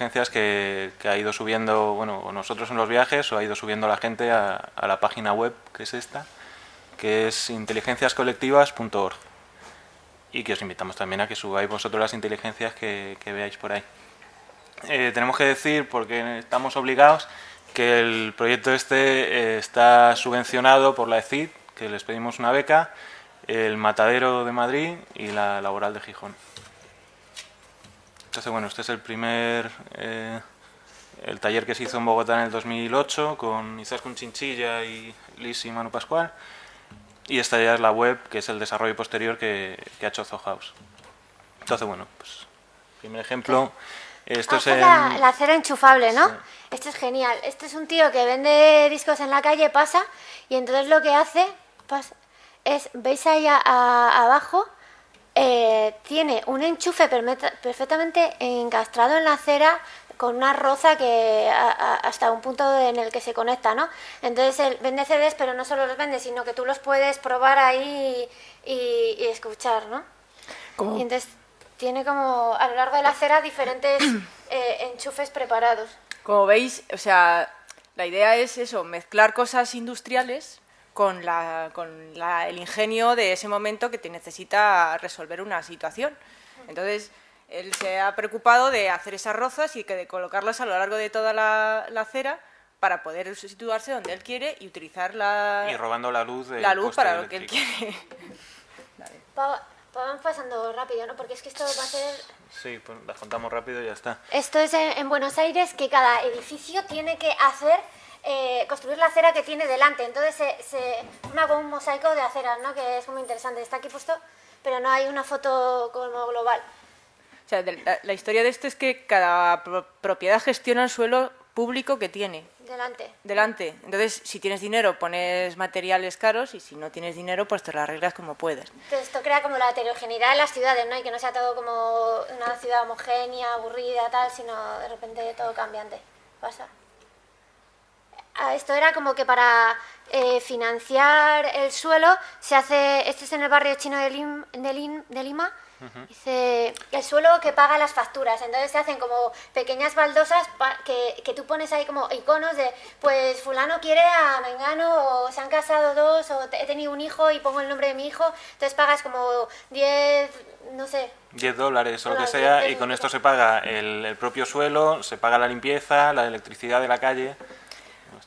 inteligencias que ha ido subiendo, bueno, o nosotros en los viajes, o ha ido subiendo la gente a la página web, que es esta, que es inteligenciascolectivas.org. Y que os invitamos también a que subáis vosotros las inteligencias que veáis por ahí. Tenemos que decir, porque estamos obligados, que el proyecto este está subvencionado por la ECID, que les pedimos una beca, el Matadero de Madrid y la Laboral de Gijón. Entonces, bueno, este es el taller que se hizo en Bogotá en el 2008 con Izaskun Chinchilla y Liz y Manu Pascual. Y esta ya es la web, que es el desarrollo posterior que ha hecho Zohaus. Entonces, bueno, pues primer ejemplo. Esto es la cera enchufable, ¿no? Sí. Esto es genial. Este es un tío que vende discos en la calle, pasa, y entonces lo que hace es, veis ahí abajo, tiene un enchufe perfectamente encastrado en la acera con una roza que hasta un punto en el que se conecta, ¿no? Entonces él vende CDs, pero no solo los vende, sino que tú los puedes probar ahí y escuchar, ¿no? ¿Cómo? Y entonces tiene como a lo largo de la acera diferentes enchufes preparados. Como veis, o sea, la idea es eso, mezclar cosas industriales con el ingenio de ese momento que te necesita resolver una situación. Entonces, él se ha preocupado de hacer esas rozas y de colocarlas a lo largo de toda la acera para poder situarse donde él quiere y utilizar y robando la luz para lo que él quiere. Vamos pasando rápido, ¿no? Porque es que esto va a ser... Sí, pues las contamos rápido y ya está. Esto es en Buenos Aires, que cada edificio tiene que hacer, construir la acera que tiene delante. Entonces se forma como un mosaico de aceras, ¿no? Que es muy interesante. Está aquí puesto, pero no hay una foto como global. O sea, la historia de esto es que cada propiedad gestiona el suelo público que tiene. Delante. Entonces, si tienes dinero, pones materiales caros, y si no tienes dinero, pues te lo arreglas como puedes. Entonces, esto crea como la heterogeneidad de las ciudades, ¿no? Y que no sea todo como una ciudad homogénea, aburrida, tal, sino de repente todo cambiante. Pasa. Esto era como que para financiar el suelo se hace... Esto es en el barrio chino de Lima. Dice, el suelo que paga las facturas. Entonces se hacen como pequeñas baldosas que tú pones ahí como iconos de, pues fulano quiere a Mengano, o se han casado dos, o he tenido un hijo y pongo el nombre de mi hijo. Entonces pagas como 10, no sé, $10 o lo que sea, y con esto se paga el propio suelo, se paga la limpieza, la electricidad de la calle.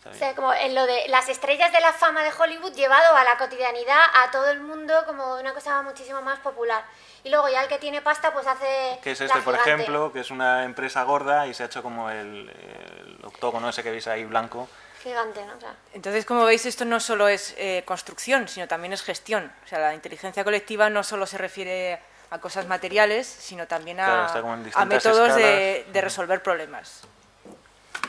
O sea, como en lo de las estrellas de la fama de Hollywood llevado a la cotidianidad, a todo el mundo, como una cosa muchísimo más popular. Y luego ya el que tiene pasta pues hace... Que es este, por ejemplo, que es una empresa gorda y se ha hecho como el octógono ese que veis ahí blanco. Gigante, ¿no? O sea, entonces, como veis, esto no solo es construcción, sino también es gestión. O sea, la inteligencia colectiva no solo se refiere a cosas materiales, sino también a métodos de resolver problemas,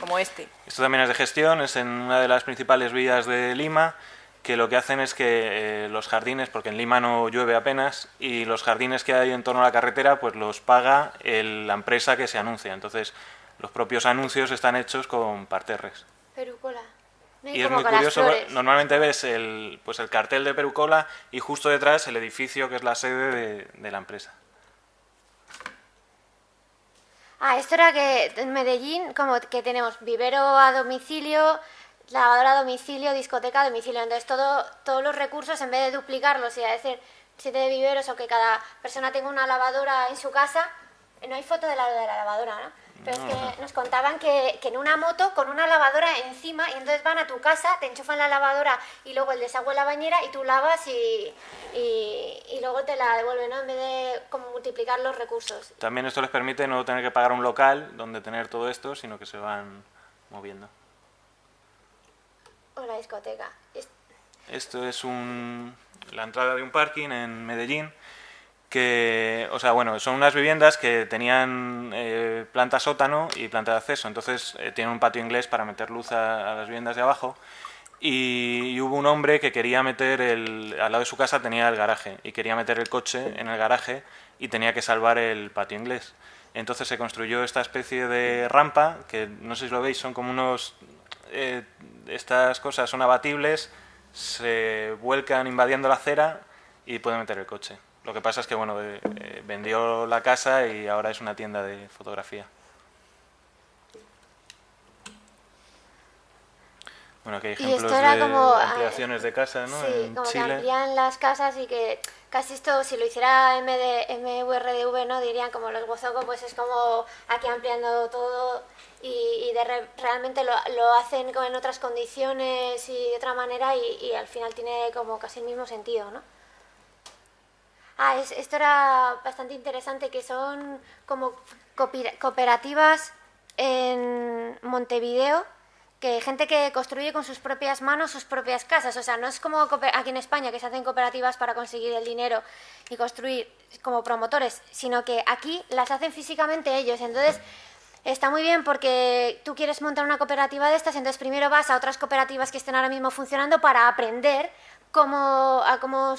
como este. Esto también es de gestión, es en una de las principales vías de Lima, que lo que hacen es que los jardines, porque en Lima no llueve apenas, y los jardines que hay en torno a la carretera, pues los paga la empresa que se anuncia. Entonces, los propios anuncios están hechos con parterres. Perucola. Y es muy curioso, normalmente ves el cartel de Perucola y justo detrás el edificio que es la sede de la empresa. Esto era que en Medellín, como que tenemos vivero a domicilio, lavadora a domicilio, discoteca a domicilio. Entonces todos los recursos, en vez de duplicarlos y decir 7 viveros o que cada persona tenga una lavadora en su casa, no hay foto de la lavadora, ¿no? Pero es que nos contaban que en una moto con una lavadora encima, y entonces van a tu casa, te enchufan la lavadora y luego el desagüe en la bañera y tú lavas y luego te la devuelven, ¿no? En vez de como multiplicar los recursos. También esto les permite no tener que pagar un local donde tener todo esto, sino que se van moviendo. O la discoteca. Esto es la entrada de un parking en Medellín, que, o sea, bueno, son unas viviendas que tenían planta sótano y planta de acceso, entonces tienen un patio inglés para meter luz a las viviendas de abajo, y hubo un hombre que quería meter, al lado de su casa tenía el garaje, y quería meter el coche en el garaje y tenía que salvar el patio inglés. Entonces se construyó esta especie de rampa, que no sé si lo veis, son como unos... estas cosas son abatibles, se vuelcan invadiendo la acera y puede meter el coche. Lo que pasa es que bueno, vendió la casa y ahora es una tienda de fotografía. Bueno, que hay Y ejemplos esto era de como, ampliaciones de casa, ¿no? sí, En como que Chile. amplían las casas y que casi esto, si lo hiciera MURDV, ¿no? Dirían como los Wozoco, pues es como aquí ampliando todo realmente lo hacen como en otras condiciones y de otra manera y al final tiene como casi el mismo sentido, ¿no? Esto era bastante interesante, que son como cooperativas en Montevideo, que gente que construye con sus propias manos sus propias casas. O sea, no es como aquí en España, que se hacen cooperativas para conseguir el dinero y construir como promotores, sino que aquí las hacen físicamente ellos. Entonces, está muy bien porque tú quieres montar una cooperativa de estas, entonces primero vas a otras cooperativas que estén ahora mismo funcionando para aprender cómo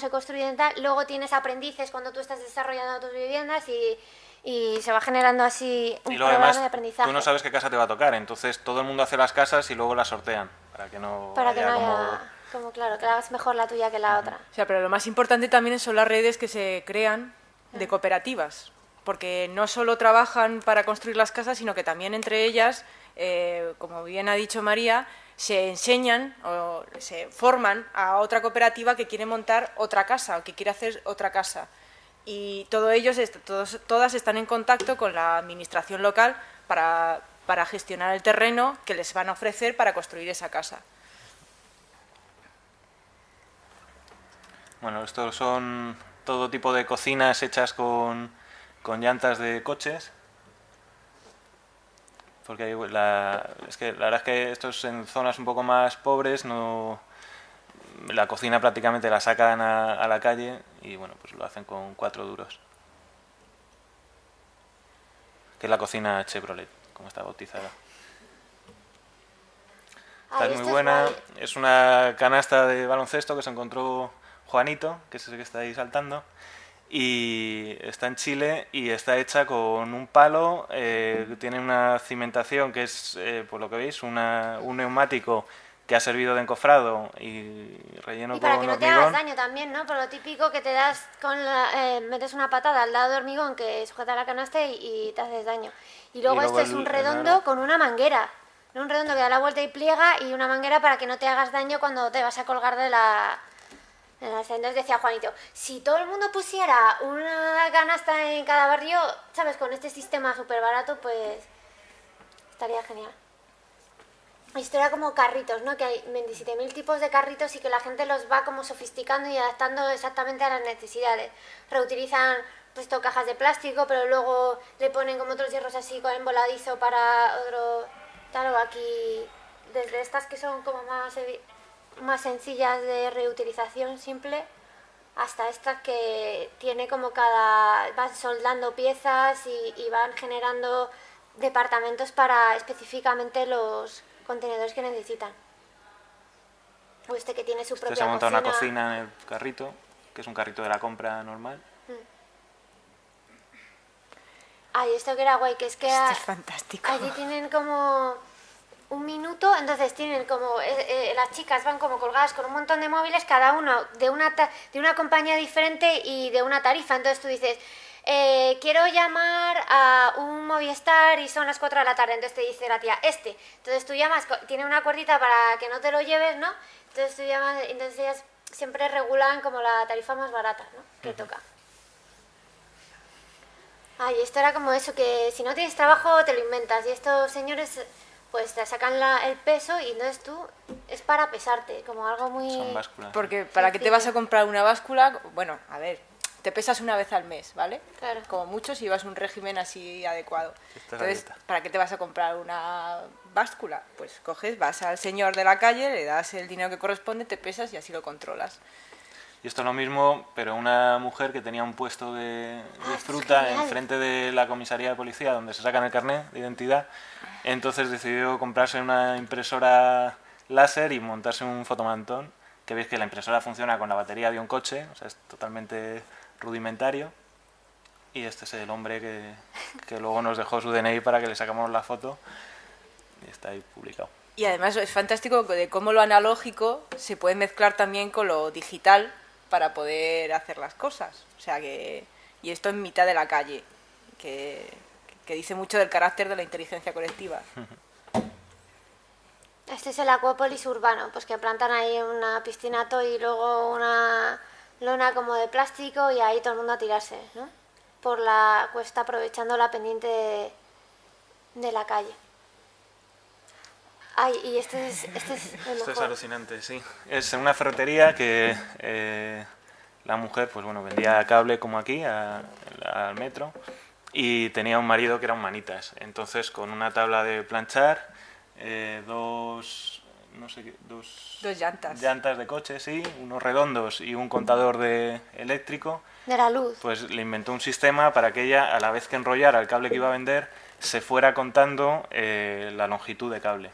se construyen tal. Luego tienes aprendices cuando tú estás desarrollando tus viviendas y se va generando así Y un luego programa además, de tú no aprendizaje sabes qué casa te va a tocar, entonces todo el mundo hace las casas y luego las sortean, para que no para que no haya como... haya, como claro, que hagas mejor la tuya que la otra. O sea, pero lo más importante también son las redes que se crean de cooperativas, porque no solo trabajan para construir las casas, sino que también entre ellas, como bien ha dicho María, se enseñan o se forman a otra cooperativa que quiere montar otra casa o que quiere hacer otra casa. Y todas están en contacto con la administración local para gestionar el terreno que les van a ofrecer para construir esa casa. Bueno, estos son todo tipo de cocinas hechas con llantas de coches. Porque es que la verdad es que estos en zonas un poco más pobres no, la cocina prácticamente la sacan a la calle y bueno, pues lo hacen con 4 duros. Que es la cocina Chevrolet, como está bautizada. Esta es muy Esto es buena. guay. Es una canasta de baloncesto que se encontró Juanito, que es ese que está ahí saltando. Y está en Chile y está hecha con un palo. Tiene una cimentación que es, por lo que veis, un neumático que ha servido de encofrado y relleno Y para que con no te hagas hormigón. daño también, ¿no? Por lo típico que te das metes una patada al lado de hormigón que sujeta la canasta y te haces daño. Y Y luego luego esto es un el aro. redondo con una manguera. ¿No? Un redondo que da la vuelta y pliega y una manguera para que no te hagas daño cuando te vas a colgar entonces decía Juanito, si todo el mundo pusiera una canasta en cada barrio, ¿sabes? Con este sistema súper barato, pues estaría genial. Esto era como carritos, ¿no? Que hay 27.000 tipos de carritos y que la gente los va como sofisticando y adaptando exactamente a las necesidades. Reutilizan pues cajas de plástico, pero luego le ponen como otros hierros así con emboladizo para otro... Claro, aquí desde estas que son como más sencillas de reutilización simple hasta estas que tiene como van soldando piezas y van generando departamentos para específicamente los contenedores que necesitan. O este que tiene su Este se propia ha montado una cocina. cocina en el carrito, que es un carrito de la compra normal. Esto que era guay, que es que Esto es fantástico. allí tienen como un minuto, entonces tienen como las chicas van como colgadas con un montón de móviles, cada uno de una compañía diferente y de una tarifa. Entonces tú dices, quiero llamar a un Movistar y son las 4 de la tarde, entonces te dice la tía, entonces tú llamas, tiene una cuerdita para que no te lo lleves, ¿no? Entonces tú llamas, entonces ellas siempre regulan como la tarifa más barata, ¿no? Que toca. Esto era como eso, que si no tienes trabajo te lo inventas y estos señores pues te sacan el peso y entonces tú es para pesarte, como algo muy... Son básculas. Porque ¿para qué te vas a comprar una báscula? Bueno, a ver, te pesas una vez al mes, ¿vale? Claro. Como mucho si llevas un régimen así adecuado. Esta es la Entonces, dieta. ¿para qué te vas a comprar una báscula? Pues coges, vas al señor de la calle, le das el dinero que corresponde, te pesas y así lo controlas. Y esto es lo mismo, pero una mujer que tenía un puesto de esto es fruta genial. enfrente de la comisaría de policía donde se sacan el carnet de identidad. Entonces decidió comprarse una impresora láser y montarse un fotomantón, que veis que la impresora funciona con la batería de un coche, o sea, es totalmente rudimentario. Y este es el hombre que luego nos dejó su DNI para que le sacamos la foto y está ahí publicado. Y además es fantástico de cómo lo analógico se puede mezclar también con lo digital para poder hacer las cosas. O sea que... Y esto en mitad de la calle, que dice mucho del carácter de la inteligencia colectiva. Este es el Acuópolis urbano, pues que plantan ahí una piscinato y luego una lona como de plástico y ahí todo el mundo a tirarse, ¿no? Por la cuesta aprovechando la pendiente de la calle. Ay, y este es el Esto es mejor. alucinante, sí. Es una ferretería que la mujer, pues bueno, vendía cable como aquí al metro y tenía un marido que era un manitas. Entonces, con una tabla de planchar, dos, no sé qué, Dos llantas. llantas de coche, sí, unos redondos y un contador de eléctrico, De la luz. pues le inventó un sistema para que ella, a la vez que enrollara el cable que iba a vender, se fuera contando la longitud de cable.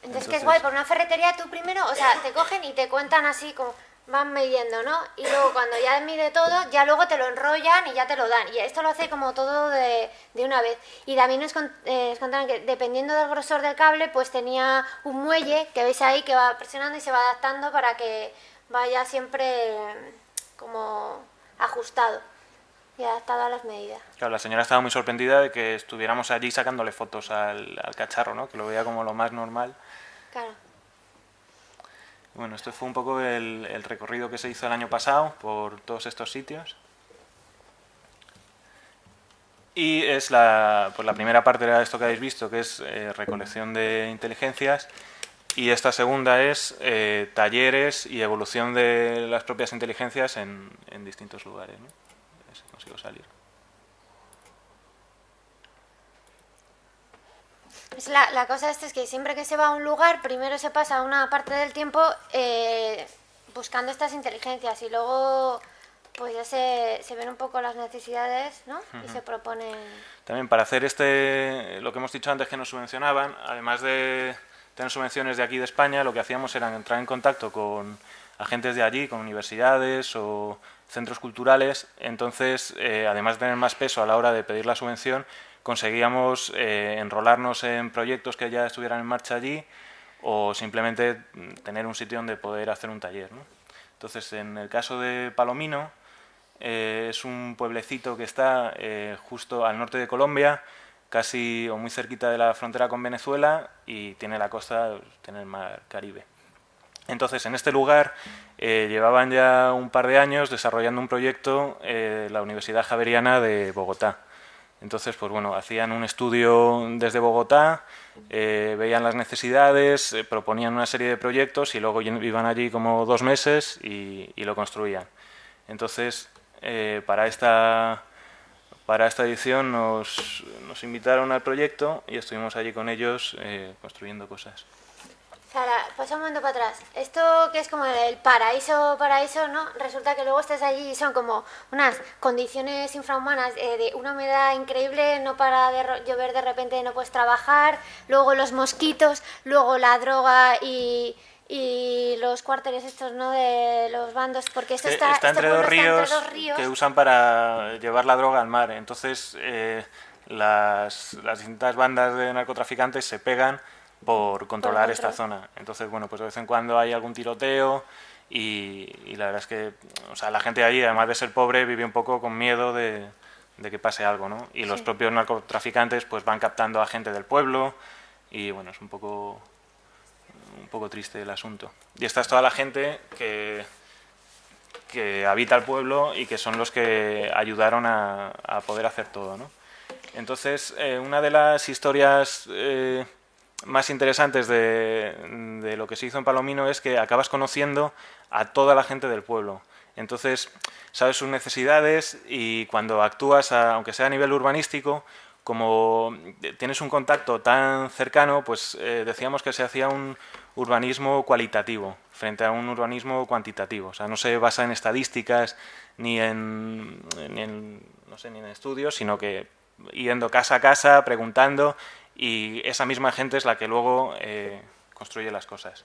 Entonces, que es guay, por una ferretería tú primero, o sea, te cogen y te cuentan así como van midiendo, ¿no? Y luego cuando ya mide todo, ya luego te lo enrollan y ya te lo dan. Y esto lo hace como todo de una vez. Y también nos contaron que dependiendo del grosor del cable, pues tenía un muelle que veis ahí que va presionando y se va adaptando para que vaya siempre como ajustado y adaptado a las medidas. Claro, la señora estaba muy sorprendida de que estuviéramos allí sacándole fotos al cacharro, ¿no? Que lo veía como lo más normal. Claro. Bueno, esto fue un poco el recorrido que se hizo el año pasado por todos estos sitios. Y es pues la primera parte era esto que habéis visto, que es recolección de inteligencias. Y esta segunda es talleres y evolución de las propias inteligencias en distintos lugares, ¿no? A ver si consigo salir. Pues la cosa esta es que siempre que se va a un lugar, primero se pasa una parte del tiempo buscando estas inteligencias y luego pues ya se ven un poco las necesidades, ¿no? Y se proponen... También para hacer lo que hemos dicho antes que nos subvencionaban, además de tener subvenciones de aquí de España, lo que hacíamos era entrar en contacto con agentes de allí, con universidades o centros culturales. Entonces, además de tener más peso a la hora de pedir la subvención, conseguíamos enrolarnos en proyectos que ya estuvieran en marcha allí o simplemente tener un sitio donde poder hacer un taller, ¿no? Entonces, en el caso de Palomino, es un pueblecito que está justo al norte de Colombia, casi o muy cerquita de la frontera con Venezuela y tiene la costa, tiene el mar Caribe. Entonces, en este lugar llevaban ya un par de años desarrollando un proyecto la Universidad Javeriana de Bogotá. Entonces, pues bueno, hacían un estudio desde Bogotá, veían las necesidades, proponían una serie de proyectos y luego iban allí como 2 meses y lo construían. Entonces, para esta edición nos invitaron al proyecto y estuvimos allí con ellos construyendo cosas. Sara, pasa un momento para atrás. Esto que es como el paraíso, ¿no? Resulta que luego estás allí y son como unas condiciones infrahumanas de una humedad increíble, no para de llover de repente, no puedes trabajar, luego los mosquitos, luego la droga y los cuarteles estos, ¿no? De los bandos, porque esto está entre dos ríos ríos que usan para llevar la droga al mar. Entonces, las distintas bandas de narcotraficantes se pegan por controlar esta zona. Entonces, bueno, pues de vez en cuando hay algún tiroteo y la verdad es que, o sea, la gente de allí, además de ser pobre, vive un poco con miedo de que pase algo, ¿no? Y los propios narcotraficantes pues van captando a gente del pueblo y, bueno, es un poco triste el asunto. Y esta es toda la gente que habita el pueblo y que son los que ayudaron a poder hacer todo, ¿no? Entonces, una de las historias más interesantes de lo que se hizo en Palomino es que acabas conociendo a toda la gente del pueblo. Entonces, sabes sus necesidades y cuando actúas, aunque sea a nivel urbanístico, como tienes un contacto tan cercano, pues decíamos que se hacía un urbanismo cualitativo frente a un urbanismo cuantitativo. O sea, no se basa en estadísticas ni en estudios, sino que yendo casa a casa, preguntando, y esa misma gente es la que luego construye las cosas.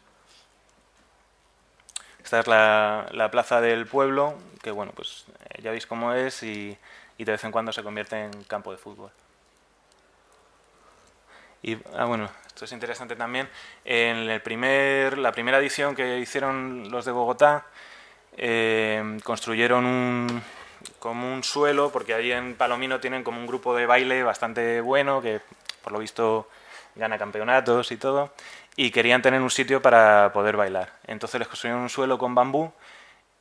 Esta es la plaza del pueblo, que bueno, pues ya veis cómo es y de vez en cuando se convierte en campo de fútbol. Y bueno, esto es interesante también. En la primera edición que hicieron los de Bogotá, construyeron como un suelo, porque allí en Palomino tienen como un grupo de baile bastante bueno, que por lo visto gana campeonatos y todo, y querían tener un sitio para poder bailar. Entonces les construyeron un suelo con bambú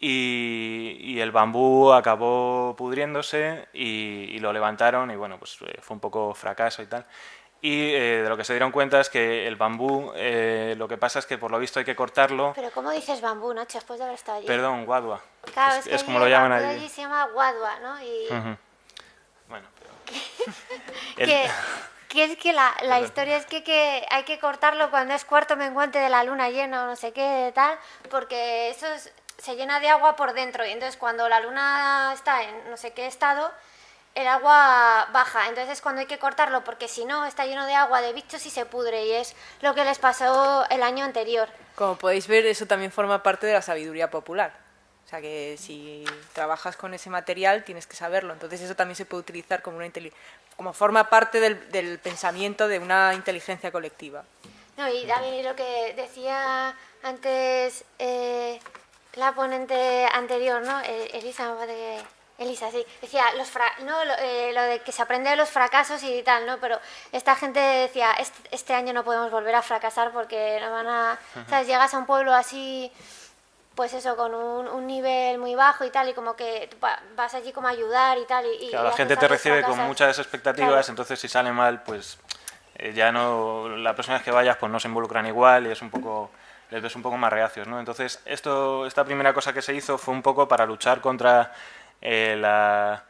y el bambú acabó pudriéndose y lo levantaron y bueno, pues fue un poco fracaso y tal. Y de lo que se dieron cuenta es que el bambú, lo que pasa es que por lo visto hay que cortarlo. Pero ¿cómo dices bambú, Nacho, después de haber estado allí? Perdón, guadua. Claro, es que Es allí como lo el llaman bambú de allí. allí se llama guadua, ¿no? Y Ujú. Bueno, que, que es que la historia es que hay que cortarlo cuando es cuarto menguante de la luna llena o no sé qué tal, porque se llena de agua por dentro y entonces cuando la luna está en no sé qué estado, el agua baja, entonces es cuando hay que cortarlo porque si no está lleno de agua, de bichos y se pudre y es lo que les pasó el año anterior. Como podéis ver, eso también forma parte de la sabiduría popular. O sea que si trabajas con ese material tienes que saberlo. Entonces eso también se puede utilizar como como forma parte del pensamiento de una inteligencia colectiva. No, y también lo que decía antes la ponente anterior, ¿no? Elisa, me parece que... Elisa, sí. Decía, lo de que se aprende de los fracasos y tal, ¿no? Pero esta gente decía, este año no podemos volver a fracasar porque no van a... ¿Sabes? Llegas a un pueblo así, pues eso, con un nivel muy bajo y tal, y como que vas allí como a ayudar y tal. claro, la a gente pesar te de recibe con fracasas. muchas expectativas, Claro. entonces si sale mal, pues ya no, la próxima vez que vayas pues no se involucran igual y es un poco, les ves un poco más reacios, ¿no? Entonces esta primera cosa que se hizo fue un poco para luchar contra la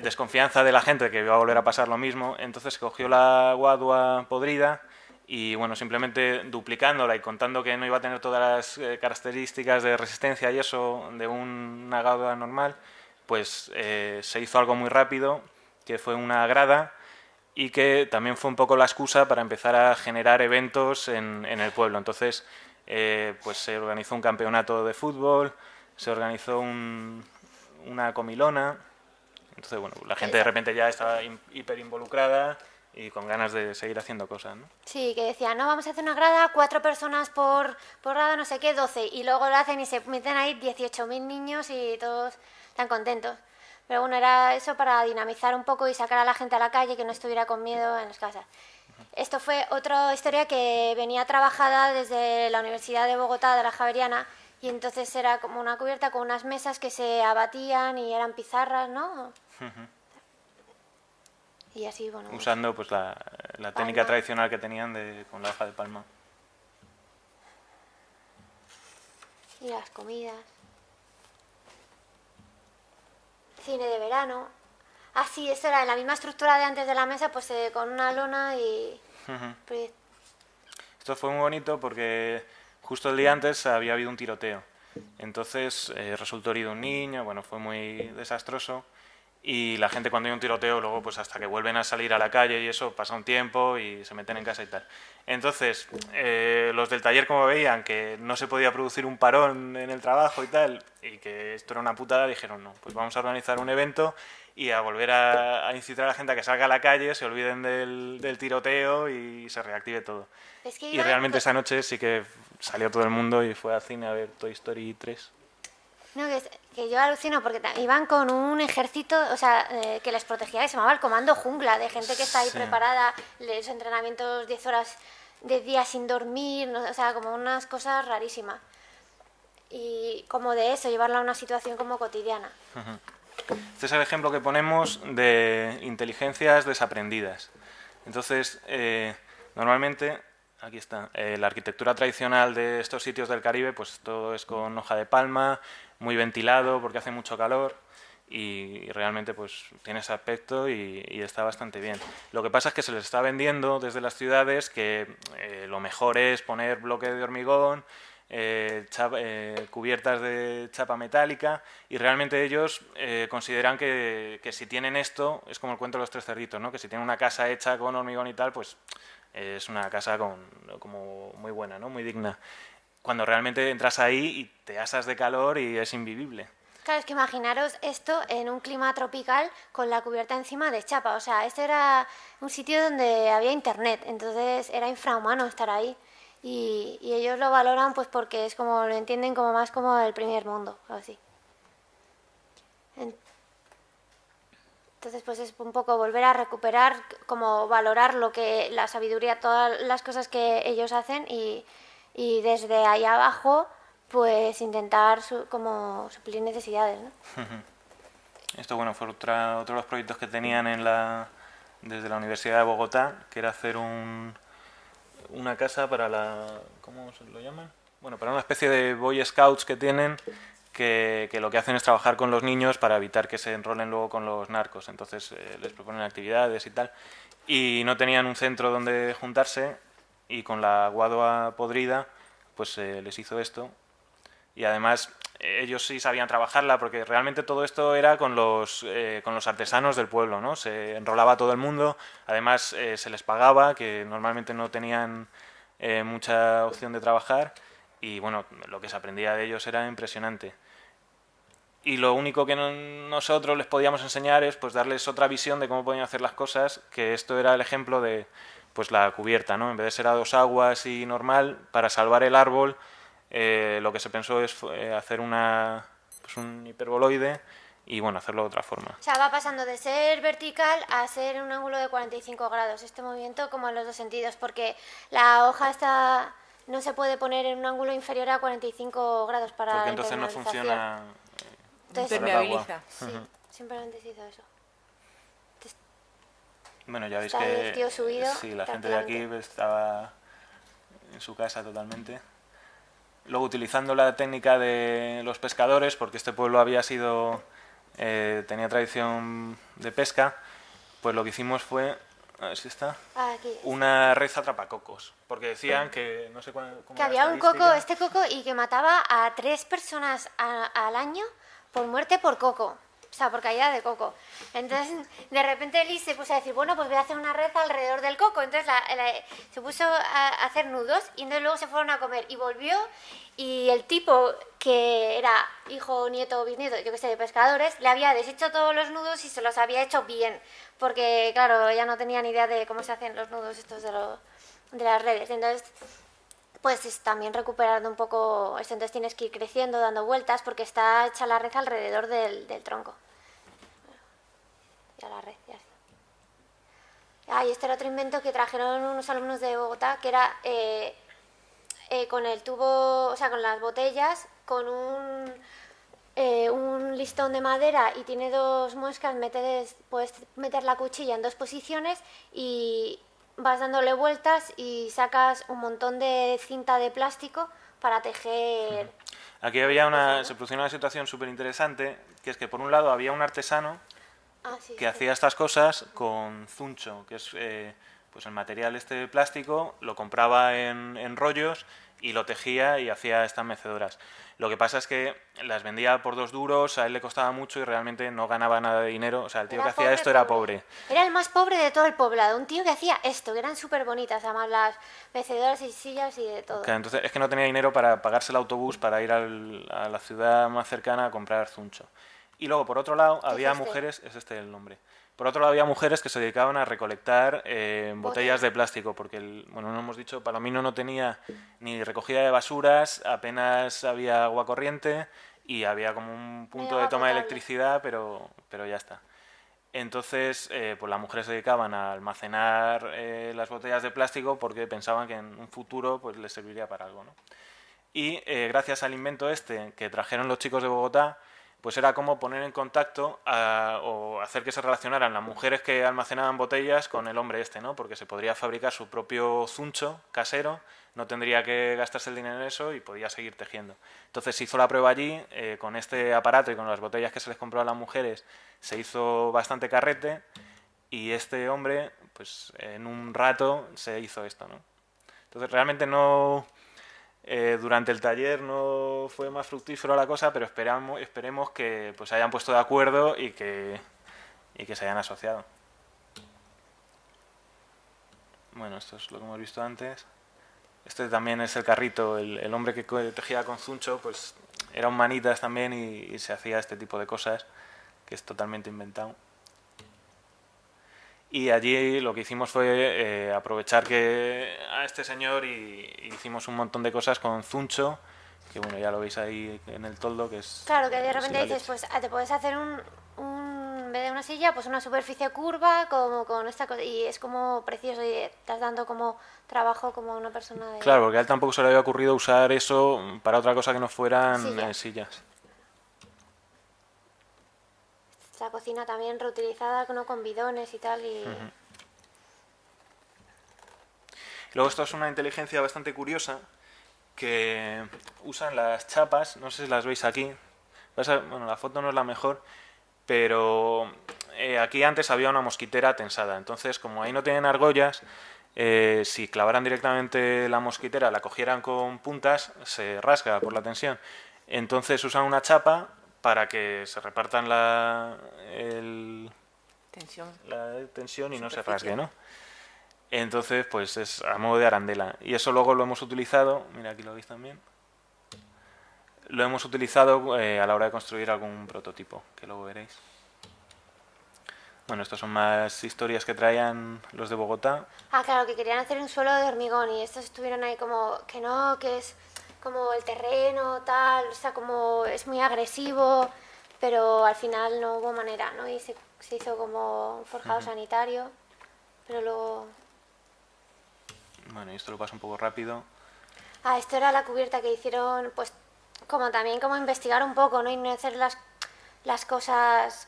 desconfianza de la gente que iba a volver a pasar lo mismo, entonces cogió la guadua podrida y bueno, simplemente duplicándola y contando que no iba a tener todas las características de resistencia y eso de una guadua normal, pues se hizo algo muy rápido, que fue una grada y que también fue un poco la excusa para empezar a generar eventos en el pueblo. Entonces, pues se organizó un campeonato de fútbol, se organizó una comilona. Entonces, bueno, la gente de repente ya estaba hiper involucrada y con ganas de seguir haciendo cosas, ¿no? Sí, que decía, no, vamos a hacer una grada, 4 personas por grada, no sé qué, 12. Y luego lo hacen y se meten ahí 18.000 niños y todos están contentos. Pero bueno, era eso para dinamizar un poco y sacar a la gente a la calle que no estuviera con miedo en las casas. Esto fue otra historia que venía trabajada desde la Universidad de Bogotá, de la Javeriana, y entonces era como una cubierta con unas mesas que se abatían y eran pizarras, ¿no? Y así, bueno. Usando pues la técnica tradicional que tenían con la hoja de palma. Y las comidas. Cine de verano. Ah, sí, eso era en la misma estructura de antes de la mesa, pues con una lona y... Esto fue muy bonito porque justo el día antes había habido un tiroteo. Entonces resultó herido un niño, bueno, fue muy desastroso. Y la gente cuando hay un tiroteo, luego pues hasta que vuelven a salir a la calle y eso, pasa un tiempo y se meten en casa y tal. Entonces, los del taller como veían que no se podía producir un parón en el trabajo y tal, y que esto era una putada, dijeron no, pues vamos a organizar un evento y a volver a incitar a la gente a que salga a la calle, se olviden del tiroteo y se reactive todo. Es que Y realmente esa noche sí que salió todo el mundo y fue al cine a ver Toy Story 3. No, que yo alucino porque iban con un ejército, o sea, que les protegía, que se llamaba el Comando Jungla, de gente que está ahí Sí. preparada, los entrenamientos 10 horas de día sin dormir, ¿no? O sea, como unas cosas rarísimas. Y como de eso, llevarlo a una situación como cotidiana. Este es el ejemplo que ponemos de inteligencias desaprendidas. Entonces, normalmente, aquí está, la arquitectura tradicional de estos sitios del Caribe, pues todo es con hoja de palma, muy ventilado porque hace mucho calor y realmente pues tiene ese aspecto y está bastante bien. Lo que pasa es que se les está vendiendo desde las ciudades que lo mejor es poner bloque de hormigón, cubiertas de chapa metálica y realmente ellos consideran que si tienen esto, es como el cuento de los tres cerditos, ¿no? Que si tienen una casa hecha con hormigón y tal, pues es una casa como muy buena, ¿no? Muy digna. Cuando realmente entras ahí y te asas de calor y es invivible. Claro, es que imaginaros esto en un clima tropical con la cubierta encima de chapa. O sea, este era un sitio donde había internet, entonces era infrahumano estar ahí. Y ellos lo valoran pues porque es como lo entienden como más como el primer mundo, o así. Entonces, pues es un poco volver a recuperar, como valorar la sabiduría, todas las cosas que ellos hacen y desde ahí abajo, pues intentar como suplir necesidades, ¿no? Esto, bueno, fue otro de los proyectos que tenían desde la Universidad de Bogotá, que era hacer una casa para ¿cómo se lo llaman? Bueno, para una especie de Boy Scouts que tienen, que lo que hacen es trabajar con los niños para evitar que se enrolen luego con los narcos. Entonces les proponen actividades y tal. Y no tenían un centro donde juntarse, y con la guadua podrida, pues les hizo esto. Y además ellos sí sabían trabajarla, porque realmente todo esto era con los artesanos del pueblo, ¿no? Se enrolaba todo el mundo, además se les pagaba, que normalmente no tenían mucha opción de trabajar, y bueno, lo que se aprendía de ellos era impresionante. Y lo único que nosotros les podíamos enseñar es pues darles otra visión de cómo podían hacer las cosas, que esto era el ejemplo de pues la cubierta, ¿no? En vez de ser a dos aguas y normal, para salvar el árbol, lo que se pensó es hacer un hiperboloide y bueno, hacerlo de otra forma. O sea, va pasando de ser vertical a ser un ángulo de 45 grados, este movimiento como en los dos sentidos, porque la hoja no se puede poner en un ángulo inferior a 45 grados para porque la entonces no impermeabilización. funciona Entonces, para el agua. Impermeabiliza. Sí, simplemente se hizo eso. Bueno, ya veis Está que el tío subido sí, la gente de aquí estaba en su casa totalmente. Luego, utilizando la técnica de los pescadores, porque este pueblo tenía tradición de pesca, pues lo que hicimos fue, a ver si está, Aquí. una red atrapacocos, porque decían que, no sé cómo Que era había la un coco, estadística. este coco, y que mataba a 3 personas al año por muerte por coco. O sea, por caída de coco. Entonces, de repente Liz se puso a decir, bueno, pues voy a hacer una red alrededor del coco. Entonces se puso a hacer nudos y entonces luego se fueron a comer. Y volvió y el tipo, que era hijo, nieto, bisnieto, yo que sé, de pescadores, le había deshecho todos los nudos y se los había hecho bien. Porque, claro, ella no tenía ni idea de cómo se hacen los nudos estos de las redes. Entonces, pues es también recuperando un poco esto. Entonces tienes que ir creciendo, dando vueltas, porque está hecha la red alrededor del tronco. Ya la red, ya está. Ah, y este era otro invento que trajeron unos alumnos de Bogotá, que era con el tubo, o sea, con las botellas, con un listón de madera y tiene 2 muescas, puedes meter la cuchilla en 2 posiciones y vas dándole vueltas y sacas un montón de cinta de plástico para tejer. Aquí se produjo una situación súper interesante, que es que por un lado había un artesano que hacía estas cosas con zuncho, que es pues el material este de plástico, lo compraba en rollos y lo tejía y hacía estas mecedoras. Lo que pasa es que las vendía por 2 duros, a él le costaba mucho y realmente no ganaba nada de dinero. O sea, el tío que hacía esto era pobre. Era el más pobre de todo el poblado, un tío que hacía esto, que eran súper bonitas, además las mecedoras y sillas y de todo. Claro, entonces es que no tenía dinero para pagarse el autobús para ir a la ciudad más cercana a comprar zuncho. Y luego, por otro lado, había mujeres, es este el nombre, por otro lado había mujeres que se dedicaban a recolectar botellas de plástico, porque, bueno, no hemos dicho, Palomino no tenía ni recogida de basuras, apenas había agua corriente y había como un punto de toma de electricidad, pero ya está. Entonces, pues las mujeres se dedicaban a almacenar las botellas de plástico porque pensaban que en un futuro pues les serviría para algo, ¿no? Y gracias al invento este que trajeron los chicos de Bogotá, pues era como poner en contacto o hacer que se relacionaran las mujeres que almacenaban botellas con el hombre este, ¿no? Porque se podría fabricar su propio zuncho casero, no tendría que gastarse el dinero en eso y podía seguir tejiendo. Entonces se hizo la prueba allí, con este aparato y con las botellas que se les compró a las mujeres, se hizo bastante carrete y este hombre, pues en un rato se hizo esto, ¿no? Entonces realmente no... durante el taller no fue más fructífero la cosa, pero esperemos que pues se hayan puesto de acuerdo y que se hayan asociado. Bueno, esto es lo que hemos visto antes. Este también es el carrito, el hombre que tejía con zuncho, pues era un manitas también y se hacía este tipo de cosas, que es totalmente inventado. Y allí lo que hicimos fue aprovechar que a este señor y hicimos un montón de cosas con zuncho, que bueno, ya lo veis ahí en el toldo, que es... Claro, que de repente dices, pues te puedes hacer un en vez de una silla, pues una superficie curva, como con esta cosa, y es como precioso, y estás dando como trabajo como a una persona de... Claro, porque a él tampoco se le había ocurrido usar eso para otra cosa que no fueran Silla. sillas. La cocina también reutilizada, ¿no? Con bidones y tal, y... Luego esto es una inteligencia bastante curiosa que usan las chapas, no sé si las veis aquí. Bueno, la foto no es la mejor, pero aquí antes había una mosquitera tensada, entonces como ahí no tienen argollas, si clavaran directamente la mosquitera, la cogieran con puntas, se rasga por la tensión. Entonces usan una chapa para que se repartan Tensión. la tensión y no se Superficie. rasgue, ¿no? Entonces, pues es a modo de arandela. Y eso luego lo hemos utilizado, mira aquí lo veis también, lo hemos utilizado a la hora de construir algún prototipo, que luego veréis. Bueno, estas son más historias que traían los de Bogotá. Ah, claro, que querían hacer un suelo de hormigón y estos estuvieron ahí como que no, que es como el terreno, tal, o sea, como es muy agresivo, pero al final no hubo manera, ¿no? Y se hizo como un forjado sanitario, pero luego... Bueno, y esto lo paso un poco rápido. Ah, esto era la cubierta que hicieron, pues como también como investigar un poco, ¿no? Y no hacer las cosas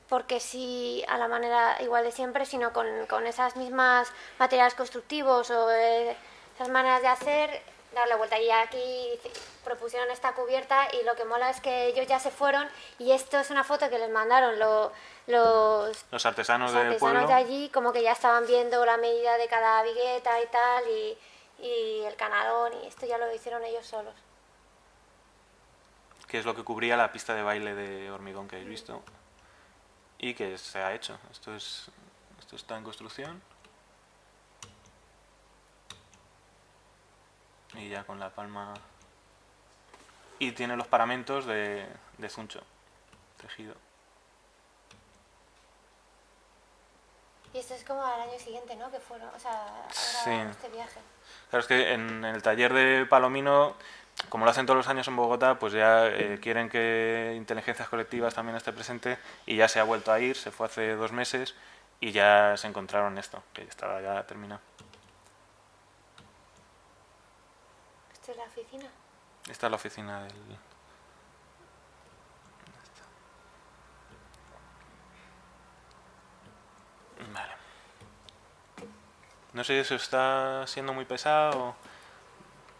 porque sí a la manera igual de siempre, sino con esas mismas materiales constructivos o esas maneras de hacer, dar la vuelta. Y aquí propusieron esta cubierta y lo que mola es que ellos ya se fueron y esto es una foto que les mandaron Los artesanos los del artesanos pueblo, de allí, como que ya estaban viendo la medida de cada vigueta y tal, y el canalón, y esto ya lo hicieron ellos solos. que es lo que cubría la pista de baile de hormigón que habéis visto. Y que se ha hecho. Esto está en construcción. Y ya con la palma... Y tiene los paramentos de zuncho tejido. Y esto es como al año siguiente, ¿no? Que fueron, o sea, ahora Sí. este viaje. Claro, es que en el taller de Palomino, como lo hacen todos los años en Bogotá, pues ya quieren que Inteligencias Colectivas también esté presente y ya se ha vuelto a ir, se fue hace 2 meses y ya se encontraron esto, que estaba ya terminado. ¿Esto es la oficina? Esta es la oficina del... Vale. No sé si os está siendo muy pesado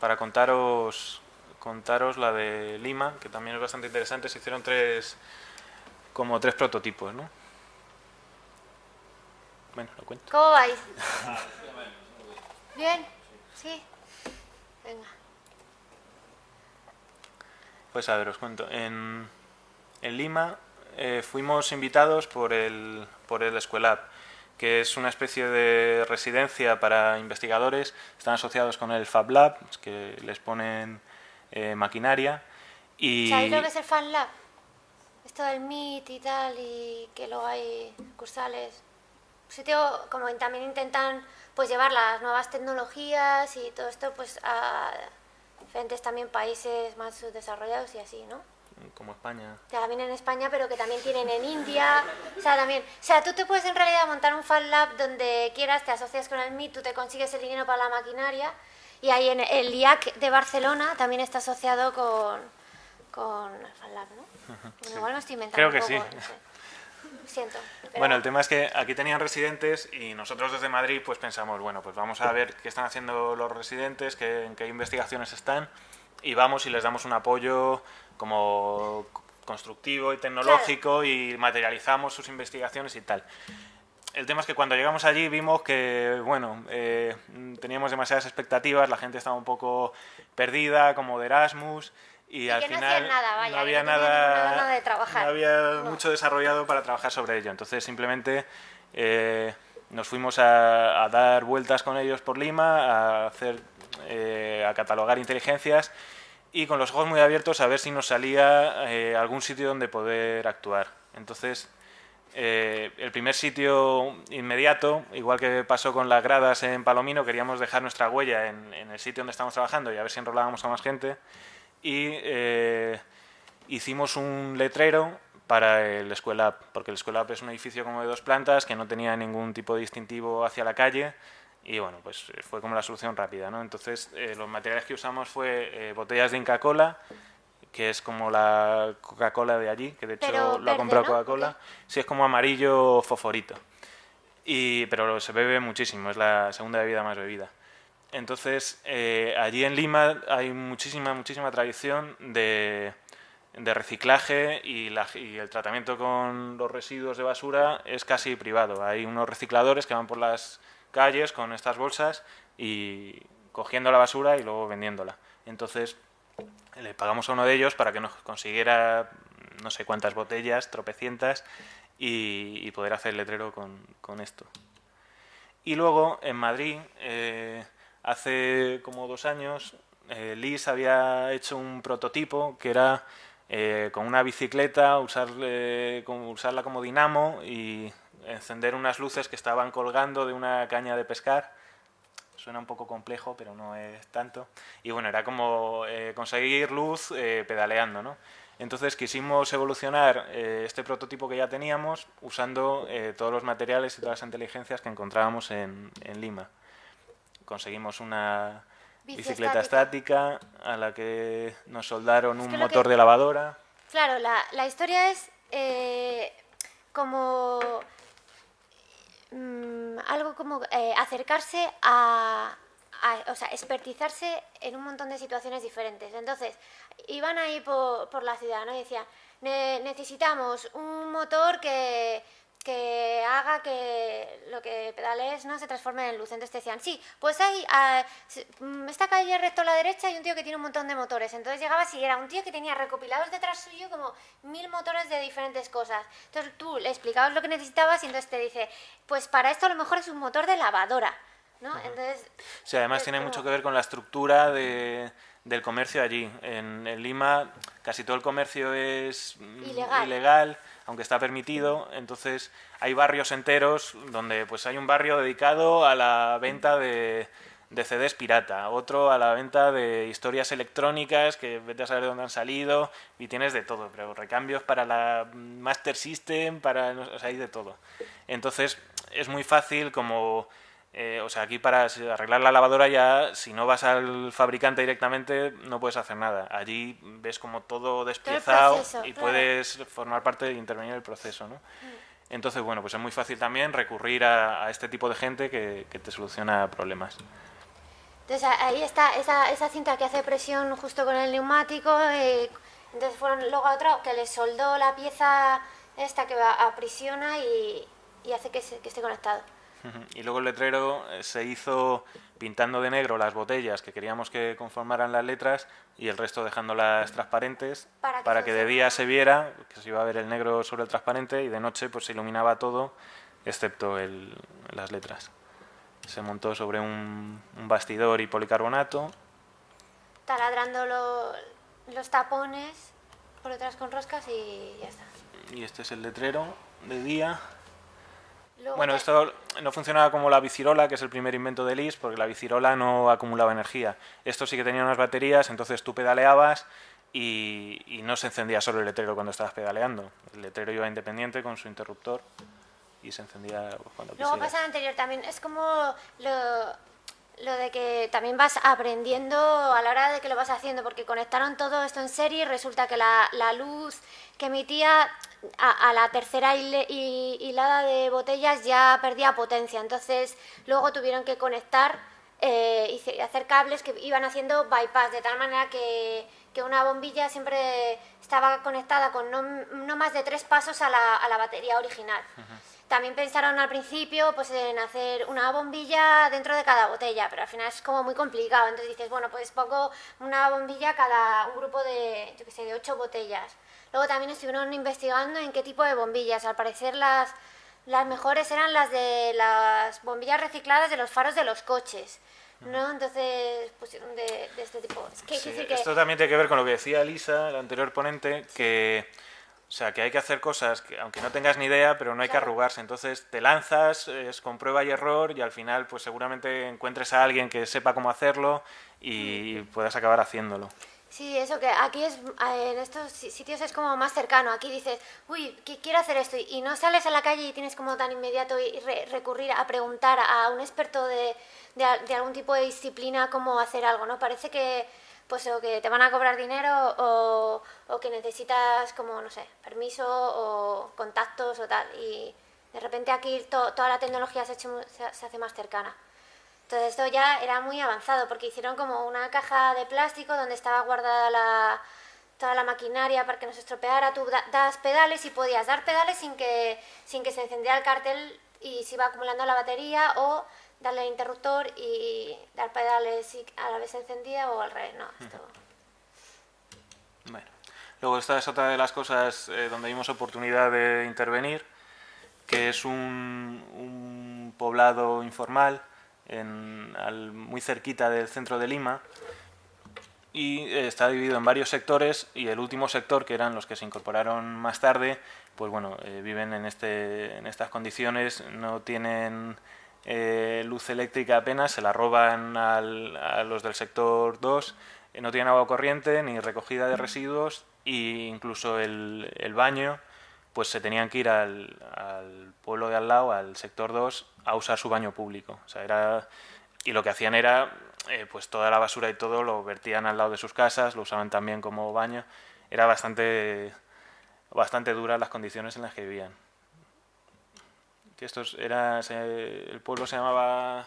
para contaros la de Lima, que también es bastante interesante. Se hicieron como tres prototipos, ¿no? Bueno, lo cuento. ¿Cómo vais? ¿Bien? ¿Sí? Venga. Pues a ver, os cuento. En Lima fuimos invitados por el Escuelab, que es una especie de residencia para investigadores. Están asociados con el Fab Lab, que les ponen maquinaria. Y ¿Sabéis lo que es el Fan Lab? Esto del MIT y tal, y que luego hay cursales. Sitio como también intentan pues llevar las nuevas tecnologías y todo esto pues a diferentes también países más subdesarrollados y así, ¿no? como España. También en España, pero que también tienen en India, o sea, también, o sea, tú te puedes en realidad montar un Fan Lab donde quieras, te asocias con el MIT, tú te consigues el dinero para la maquinaria, y ahí en el IAC de Barcelona también está asociado con el Fan Lab, ¿no? Sí. Igual me estoy inventando Creo un que poco, sí. no sé. Siento. Pero Bueno, el tema es que aquí tenían residentes y nosotros desde Madrid pues pensamos, bueno, pues vamos a ver qué están haciendo los residentes, en qué investigaciones están y vamos y les damos un apoyo como constructivo y tecnológico y materializamos sus investigaciones y tal. El tema es que cuando llegamos allí vimos que, bueno, teníamos demasiadas expectativas, la gente estaba un poco perdida, como de Erasmus, y al que no final hacían nada, vaya, no había que no tenían ninguna nada, gana de trabajar. no había No. mucho desarrollado para trabajar sobre ello. Entonces simplemente nos fuimos a dar vueltas con ellos por Lima, a catalogar inteligencias y con los ojos muy abiertos a ver si nos salía algún sitio donde poder actuar. Entonces, el primer sitio inmediato, igual que pasó con las gradas en Palomino, queríamos dejar nuestra huella en el sitio donde estamos trabajando y a ver si enrolábamos a más gente. Y hicimos un letrero para el School porque el School es un edificio como de 2 plantas que no tenía ningún tipo de distintivo hacia la calle y bueno, pues fue como la solución rápida, ¿no? Entonces los materiales que usamos fue botellas de Inca Kola, que es como la Coca-Cola de allí, que de hecho Pero lo ha verde, comprado ¿no? Coca-Cola. Ok. Sí, es como amarillo fosforito. Pero se bebe muchísimo, es la segunda bebida más bebida. Entonces, allí en Lima hay muchísima tradición de reciclaje y el tratamiento con los residuos de basura es casi privado. Hay unos recicladores que van por las calles con estas bolsas y cogiendo la basura y luego vendiéndola. Entonces, le pagamos a uno de ellos para que nos consiguiera no sé cuántas botellas, tropecientas, y poder hacer el letrero con esto. Y luego en Madrid, hace como 2 años, Liz había hecho un prototipo que era con una bicicleta, usarla como dinamo y encender unas luces que estaban colgando de una caña de pescar. Suena un poco complejo, pero no es tanto. Y bueno, era como conseguir luz pedaleando, ¿no? Entonces quisimos evolucionar este prototipo que ya teníamos usando todos los materiales y todas las inteligencias que encontrábamos en Lima. Conseguimos una Bici bicicleta estática a la que nos soldaron Es un que lo motor que... de lavadora. Claro, la historia es como algo como acercarse o sea, expertizarse en un montón de situaciones diferentes. Entonces, iban ahí por la ciudad, ¿no? Y decían, necesitamos un motor que haga que lo que pedales no se transforme en luz. Entonces te decían, sí, pues hay esta calle recto a la derecha y un tío que tiene un montón de motores. Entonces llegabas y era un tío que tenía recopilados detrás suyo como 1000 motores de diferentes cosas. Entonces tú le explicabas lo que necesitabas y entonces te dice, pues para esto a lo mejor es un motor de lavadora, ¿no? Entonces... Sí, además es tiene como mucho que ver con la estructura del comercio allí. En Lima casi todo el comercio es ilegal. ilegal, aunque está permitido. Entonces hay barrios enteros donde pues hay un barrio dedicado a la venta de CDs pirata, otro a la venta de historias electrónicas que vete a saber de dónde han salido y tienes de todo, pero recambios para la Master System, o sea, hay de todo. Entonces es muy fácil como o sea, aquí para arreglar la lavadora ya, si no vas al fabricante directamente, no puedes hacer nada. Allí ves como todo Todo el despiezado proceso, y claro. puedes formar parte de intervenir en el proceso, ¿no? Entonces, bueno, pues es muy fácil también recurrir a este tipo de gente que te soluciona problemas. Entonces ahí está esa cinta que hace presión justo con el neumático. Entonces fueron luego a otro que le soldó la pieza esta que aprisiona y hace que esté conectado. Y luego el letrero se hizo pintando de negro las botellas que queríamos que conformaran las letras y el resto dejándolas transparentes para que de día se viera, que se iba a ver el negro sobre el transparente y de noche pues se iluminaba todo excepto las letras. Se montó sobre un bastidor y policarbonato. Taladrando los tapones por detrás con roscas y ya está. Y este es el letrero de día. Luego Bueno, esto no funcionaba como la bicirola, que es el primer invento de Lis, porque la bicirola no acumulaba energía. Esto sí que tenía unas baterías, entonces tú pedaleabas y no se encendía solo el letrero cuando estabas pedaleando. El letrero iba independiente con su interruptor y se encendía cuando Luego quisieras. pasa al anterior también, es como lo de que también vas aprendiendo a la hora de que lo vas haciendo, porque conectaron todo esto en serie y resulta que la luz que emitía a la tercera hilada de botellas ya perdía potencia, entonces luego tuvieron que conectar y hacer cables que iban haciendo bypass, de tal manera que una bombilla siempre estaba conectada con no más de 3 pasos a la batería original. También pensaron al principio pues en hacer una bombilla dentro de cada botella, pero al final es como muy complicado. Entonces dices, bueno, pues pongo una bombilla cada un grupo de, yo qué sé, de 8 botellas. Luego también estuvieron investigando en qué tipo de bombillas. Al parecer las mejores eran las de las bombillas recicladas de los faros de los coches, ¿no? Entonces pusieron de este tipo. Es que, Sí, decir que esto también tiene que ver con lo que decía Lisa, la anterior ponente, que o sea, que hay que hacer cosas que, aunque no tengas ni idea, pero no hay que Claro. arrugarse. Entonces te lanzas, es con prueba y error y al final pues seguramente encuentres a alguien que sepa cómo hacerlo y puedas acabar haciéndolo. Sí, eso que aquí es, en estos sitios es como más cercano. Aquí dices, uy, quiero hacer esto y no sales a la calle y tienes como tan inmediato y recurrir a preguntar a un experto de algún tipo de disciplina cómo hacer algo, ¿no? Parece que, pues, o que te van a cobrar dinero o que necesitas como, no sé, permiso o contactos o tal. Y de repente aquí toda la tecnología se hace más cercana. Entonces esto ya era muy avanzado porque hicieron como una caja de plástico donde estaba guardada toda la maquinaria para que no se estropeara. Tú das pedales y podías dar pedales sin que se encendiera el cartel y se iba acumulando la batería, o darle al interruptor y dar pedales y a la vez se encendía, o al revés, no. Esto... Bueno, luego esta es otra de las cosas donde vimos oportunidad de intervenir, que es un poblado informal muy cerquita del centro de Lima, y está dividido en varios sectores, y el último sector, que eran los que se incorporaron más tarde, pues bueno, viven en estas condiciones, no tienen luz eléctrica apenas, se la roban a los del sector 2, no tienen agua corriente ni recogida de residuos, e incluso el baño, pues se tenían que ir al pueblo de al lado, al sector 2, a usar su baño público. O sea, y lo que hacían era, pues toda la basura y todo lo vertían al lado de sus casas, lo usaban también como baño. Era bastante duras las condiciones en las que vivían. Que el pueblo se llamaba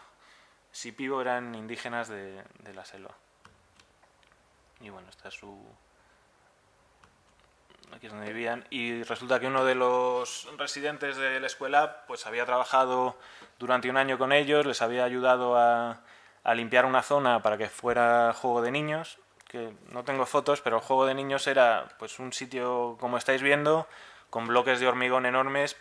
Sipivo, eran indígenas de la selva. Y bueno, esta es aquí es donde vivían, y resulta que uno de los residentes de la escuela pues había trabajado durante un año con ellos, les había ayudado a limpiar una zona para que fuera juego de niños, que no tengo fotos, pero el juego de niños era pues un sitio como estáis viendo, con bloques de hormigón enormes,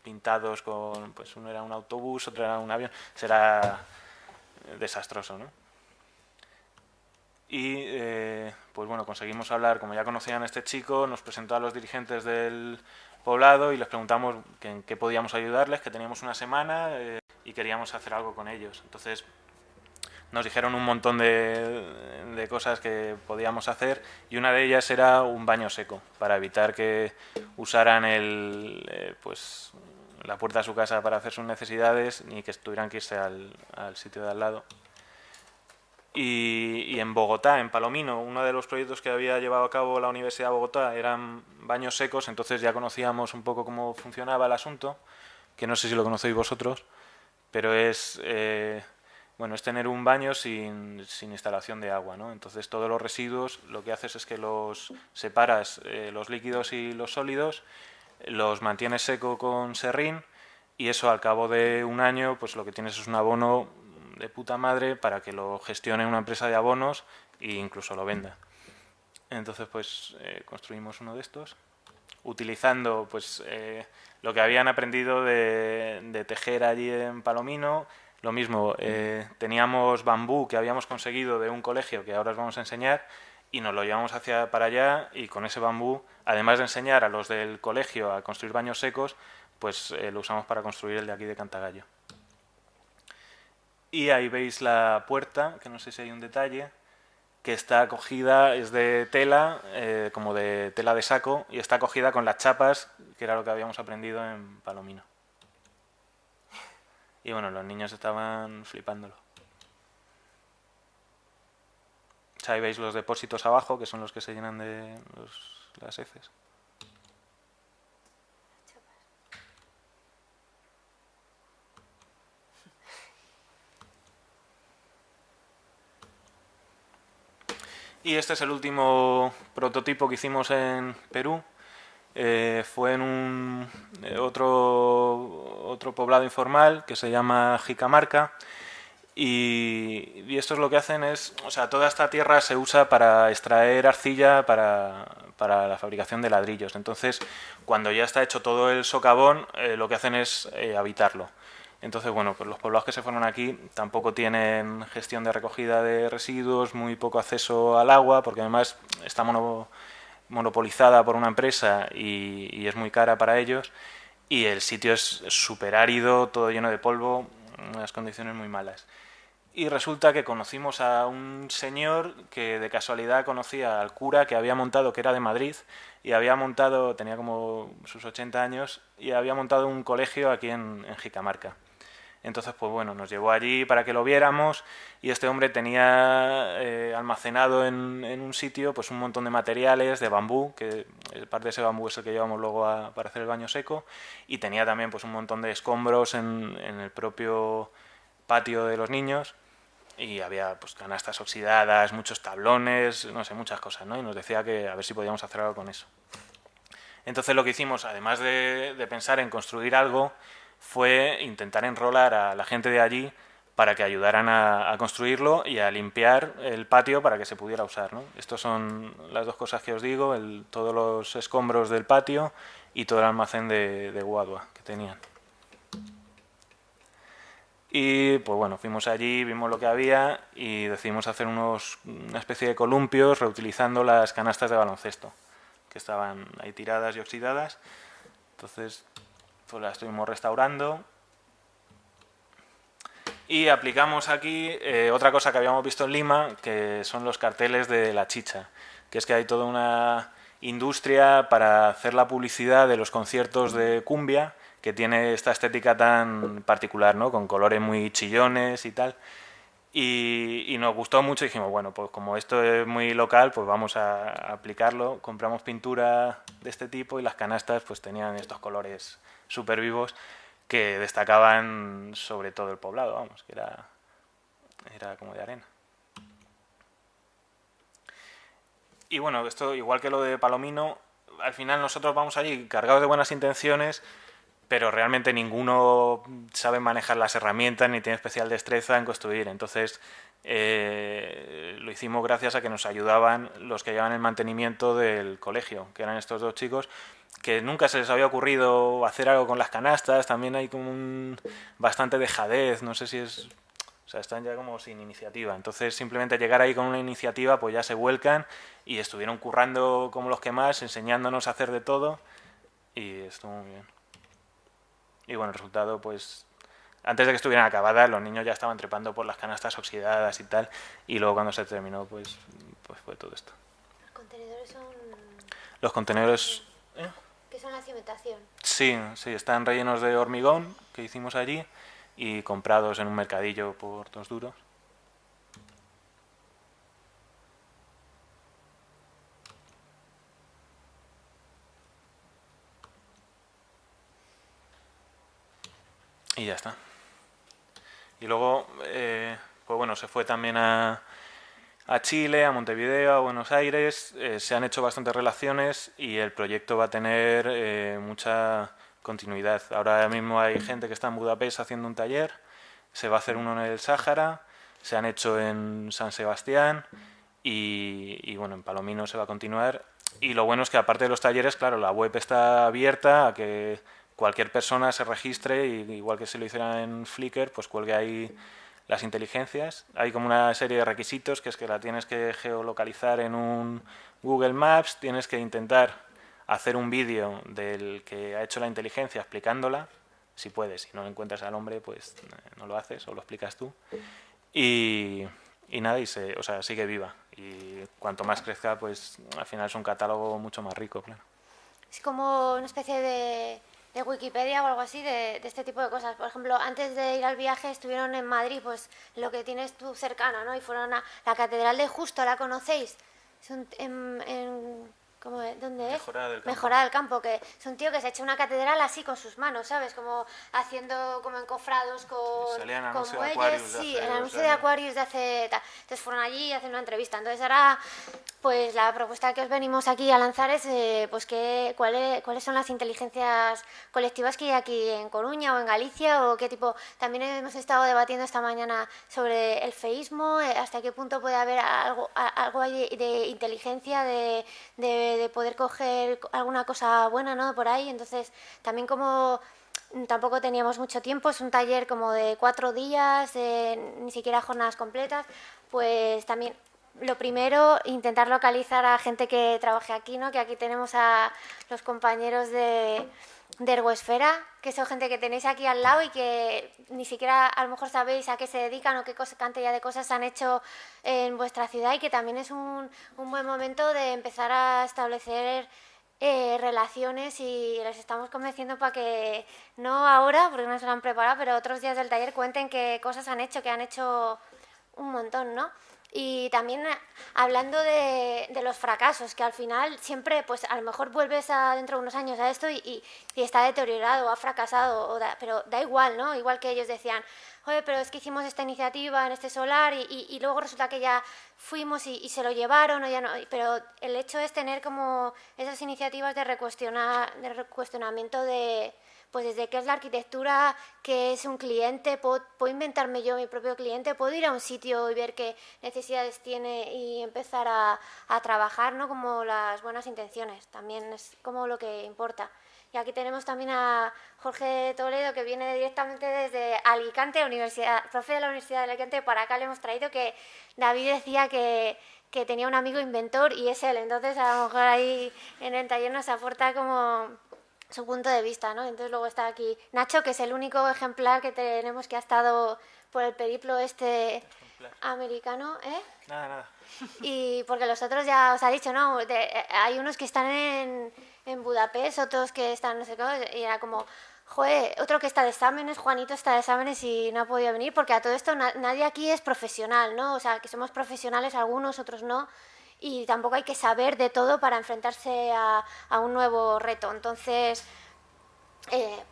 pintados con, pues uno era un autobús, otro era un avión, será desastroso, ¿no? Y pues bueno, conseguimos hablar, como ya conocían a este chico, nos presentó a los dirigentes del poblado y les preguntamos en qué podíamos ayudarles, que teníamos una semana y queríamos hacer algo con ellos. Entonces nos dijeron un montón de cosas que podíamos hacer, y una de ellas era un baño seco, para evitar que usaran pues la puerta de su casa para hacer sus necesidades, ni que tuvieran que irse al sitio de al lado. Y en Bogotá, en Palomino, uno de los proyectos que había llevado a cabo la Universidad de Bogotá eran baños secos, entonces ya conocíamos un poco cómo funcionaba el asunto, que no sé si lo conocéis vosotros, pero es tener un baño sin instalación de agua, ¿no? Entonces todos los residuos lo que haces es que los separas, los líquidos y los sólidos, los mantienes seco con serrín, y eso al cabo de un año pues lo que tienes es un abono de puta madre para que lo gestione una empresa de abonos e incluso lo venda. Entonces pues construimos uno de estos utilizando pues lo que habían aprendido de tejer allí en Palomino. Lo mismo, teníamos bambú que habíamos conseguido de un colegio que ahora os vamos a enseñar, y nos lo llevamos para allá, y con ese bambú, además de enseñar a los del colegio a construir baños secos, pues lo usamos para construir el de aquí de Cantagallo. Y ahí veis la puerta, que no sé si hay un detalle, que está cogida, es de tela, como de tela de saco, y está cogida con las chapas, que era lo que habíamos aprendido en Palomino. Y bueno, los niños estaban flipándolo. O sea, ahí veis los depósitos abajo, que son los que se llenan de las heces. Y este es el último prototipo que hicimos en Perú. Fue en otro poblado informal que se llama Jicamarca, y esto es lo que hacen o sea, toda esta tierra se usa para extraer arcilla para la fabricación de ladrillos. Entonces, cuando ya está hecho todo el socavón, lo que hacen es habitarlo. Entonces, bueno, pues los poblados que se fueron aquí tampoco tienen gestión de recogida de residuos, muy poco acceso al agua, porque además está monopolizada por una empresa y es muy cara para ellos, y el sitio es súper árido, todo lleno de polvo, unas condiciones muy malas. y resulta que conocimos a un señor que de casualidad conocía al cura que había montado, que era de Madrid, y había montado, tenía como sus 80 años, y había montado un colegio aquí en Jicamarca. Entonces, pues bueno, nos llevó allí para que lo viéramos y este hombre tenía almacenado en un sitio pues un montón de materiales de bambú, que parte de ese bambú es el que llevamos luego para hacer el baño seco, y tenía también pues un montón de escombros en el propio patio de los niños y había pues canastas oxidadas, muchos tablones, no sé, muchas cosas, ¿no? Y nos decía que a ver si podíamos hacer algo con eso. Entonces lo que hicimos, además de pensar en construir algo, fue intentar enrolar a la gente de allí para que ayudaran a construirlo y a limpiar el patio para que se pudiera usar, ¿no? Estas son las dos cosas que os digo, todos los escombros del patio y todo el almacén de guadua que tenían. Y pues bueno, fuimos allí, vimos lo que había y decidimos hacer una especie de columpios reutilizando las canastas de baloncesto que estaban ahí tiradas y oxidadas. Entonces pues las estuvimos restaurando y aplicamos aquí otra cosa que habíamos visto en Lima, que son los carteles de la chicha, que es que hay toda una industria para hacer la publicidad de los conciertos de cumbia, que tiene esta estética tan particular, ¿no? Con colores muy chillones y tal. Y nos gustó mucho y dijimos, bueno, pues como esto es muy local, pues vamos a aplicarlo. Compramos pintura de este tipo y las canastas pues tenían estos colores súper vivos que destacaban sobre todo el poblado, vamos, que era como de arena. Y bueno, esto igual que lo de Palomino, al final nosotros vamos allí cargados de buenas intenciones, pero realmente ninguno sabe manejar las herramientas ni tiene especial destreza en construir. Entonces lo hicimos gracias a que nos ayudaban los que llevan el mantenimiento del colegio, que eran estos dos chicos, que nunca se les había ocurrido hacer algo con las canastas. También hay como bastante dejadez, no sé si es... O sea, están ya como sin iniciativa. Entonces simplemente llegar ahí con una iniciativa, pues ya se vuelcan y estuvieron currando como los que más, enseñándonos a hacer de todo y estuvo muy bien. Y bueno, el resultado, pues, antes de que estuvieran acabadas, los niños ya estaban trepando por las canastas oxidadas y tal, y luego cuando se terminó, pues fue todo esto. Los contenedores son... Los contenedores... ¿Qué son la cimentación? Sí, sí, están rellenos de hormigón que hicimos allí y comprados en un mercadillo por 2 duros. Y ya está. Y luego, pues bueno, se fue también a Chile, a Montevideo, a Buenos Aires. Se han hecho bastantes relaciones y el proyecto va a tener mucha continuidad. Ahora mismo hay gente que está en Budapest haciendo un taller, se va a hacer uno en el Sáhara, se han hecho en San Sebastián y bueno, en Palomino se va a continuar. Y lo bueno es que aparte de los talleres, claro, la web está abierta a que cualquier persona se registre y igual que se lo hiciera en Flickr, pues cuelgue ahí las inteligencias. Hay como una serie de requisitos que es que la tienes que geolocalizar en un Google Maps, tienes que intentar hacer un vídeo del que ha hecho la inteligencia explicándola, si puedes, si no encuentras al hombre, pues no lo haces o lo explicas tú. Y nada, o sea, sigue viva. Y cuanto más crezca, pues al final es un catálogo mucho más rico, claro. Es como una especie de Wikipedia o algo así de este tipo de cosas. Por ejemplo, antes de ir al viaje estuvieron en Madrid, pues lo que tienes tú cercano, ¿no? Y fueron a la Catedral de Justo, ¿la conocéis? Es ¿dónde es? Mejorada del Campo. Mejorada del Campo, que es un tío que se echa una catedral así con sus manos, ¿sabes? Como haciendo como encofrados con, salía en con anuncio de muelles. Aquarius de Sí, hace el 2 anuncio de años. Aquarius de hace... Entonces fueron allí y hacen una entrevista. Entonces ahora, pues la propuesta que os venimos aquí a lanzar es pues cuáles son las inteligencias colectivas que hay aquí en Coruña o en Galicia o qué tipo. También hemos estado debatiendo esta mañana sobre el feísmo, hasta qué punto puede haber algo ahí de inteligencia, de poder coger alguna cosa buena, ¿no? Por ahí. Entonces también como tampoco teníamos mucho tiempo, es un taller como de 4 días, ni siquiera jornadas completas, pues también lo primero, intentar localizar a gente que trabaje aquí, ¿no? Que aquí tenemos a los compañeros de Ergoesfera, que son gente que tenéis aquí al lado y que ni siquiera a lo mejor sabéis a qué se dedican o qué cantidad de cosas han hecho en vuestra ciudad, y que también es un buen momento de empezar a establecer relaciones, y les estamos convenciendo para que, no ahora, porque no se lo han preparado, pero otros días del taller cuenten qué cosas han hecho, que han hecho un montón, ¿no? Y también hablando de los fracasos, que al final siempre, pues a lo mejor vuelves dentro de unos años a esto y está deteriorado, o ha fracasado, pero da igual, ¿no? Igual que ellos decían, oye, pero es que hicimos esta iniciativa en este solar y luego resulta que ya fuimos y se lo llevaron, o ya no, pero el hecho es tener como esas iniciativas de recuestionamiento de, pues desde qué es la arquitectura, qué es un cliente, puedo inventarme yo mi propio cliente, puedo ir a un sitio y ver qué necesidades tiene y empezar a trabajar, ¿no? Como las buenas intenciones, también es como lo que importa. Y aquí tenemos también a Jorge Toledo, que viene directamente desde Alicante, profe de la Universidad de Alicante. Para acá le hemos traído, que David decía que tenía un amigo inventor y es él, entonces a lo mejor ahí en el taller nos aporta como su punto de vista, ¿no? Entonces luego está aquí Nacho, que es el único ejemplar que tenemos que ha estado por el periplo americano, ¿eh? Nada. Y porque los otros ya os ha dicho, ¿no? Hay unos que están en Budapest, otros que están no sé qué, y era como, joder, otro que está de exámenes, Juanito está de exámenes y no ha podido venir, porque a todo esto nadie aquí es profesional, ¿no? O sea, que somos profesionales algunos, otros no, y tampoco hay que saber de todo para enfrentarse a un nuevo reto. Entonces,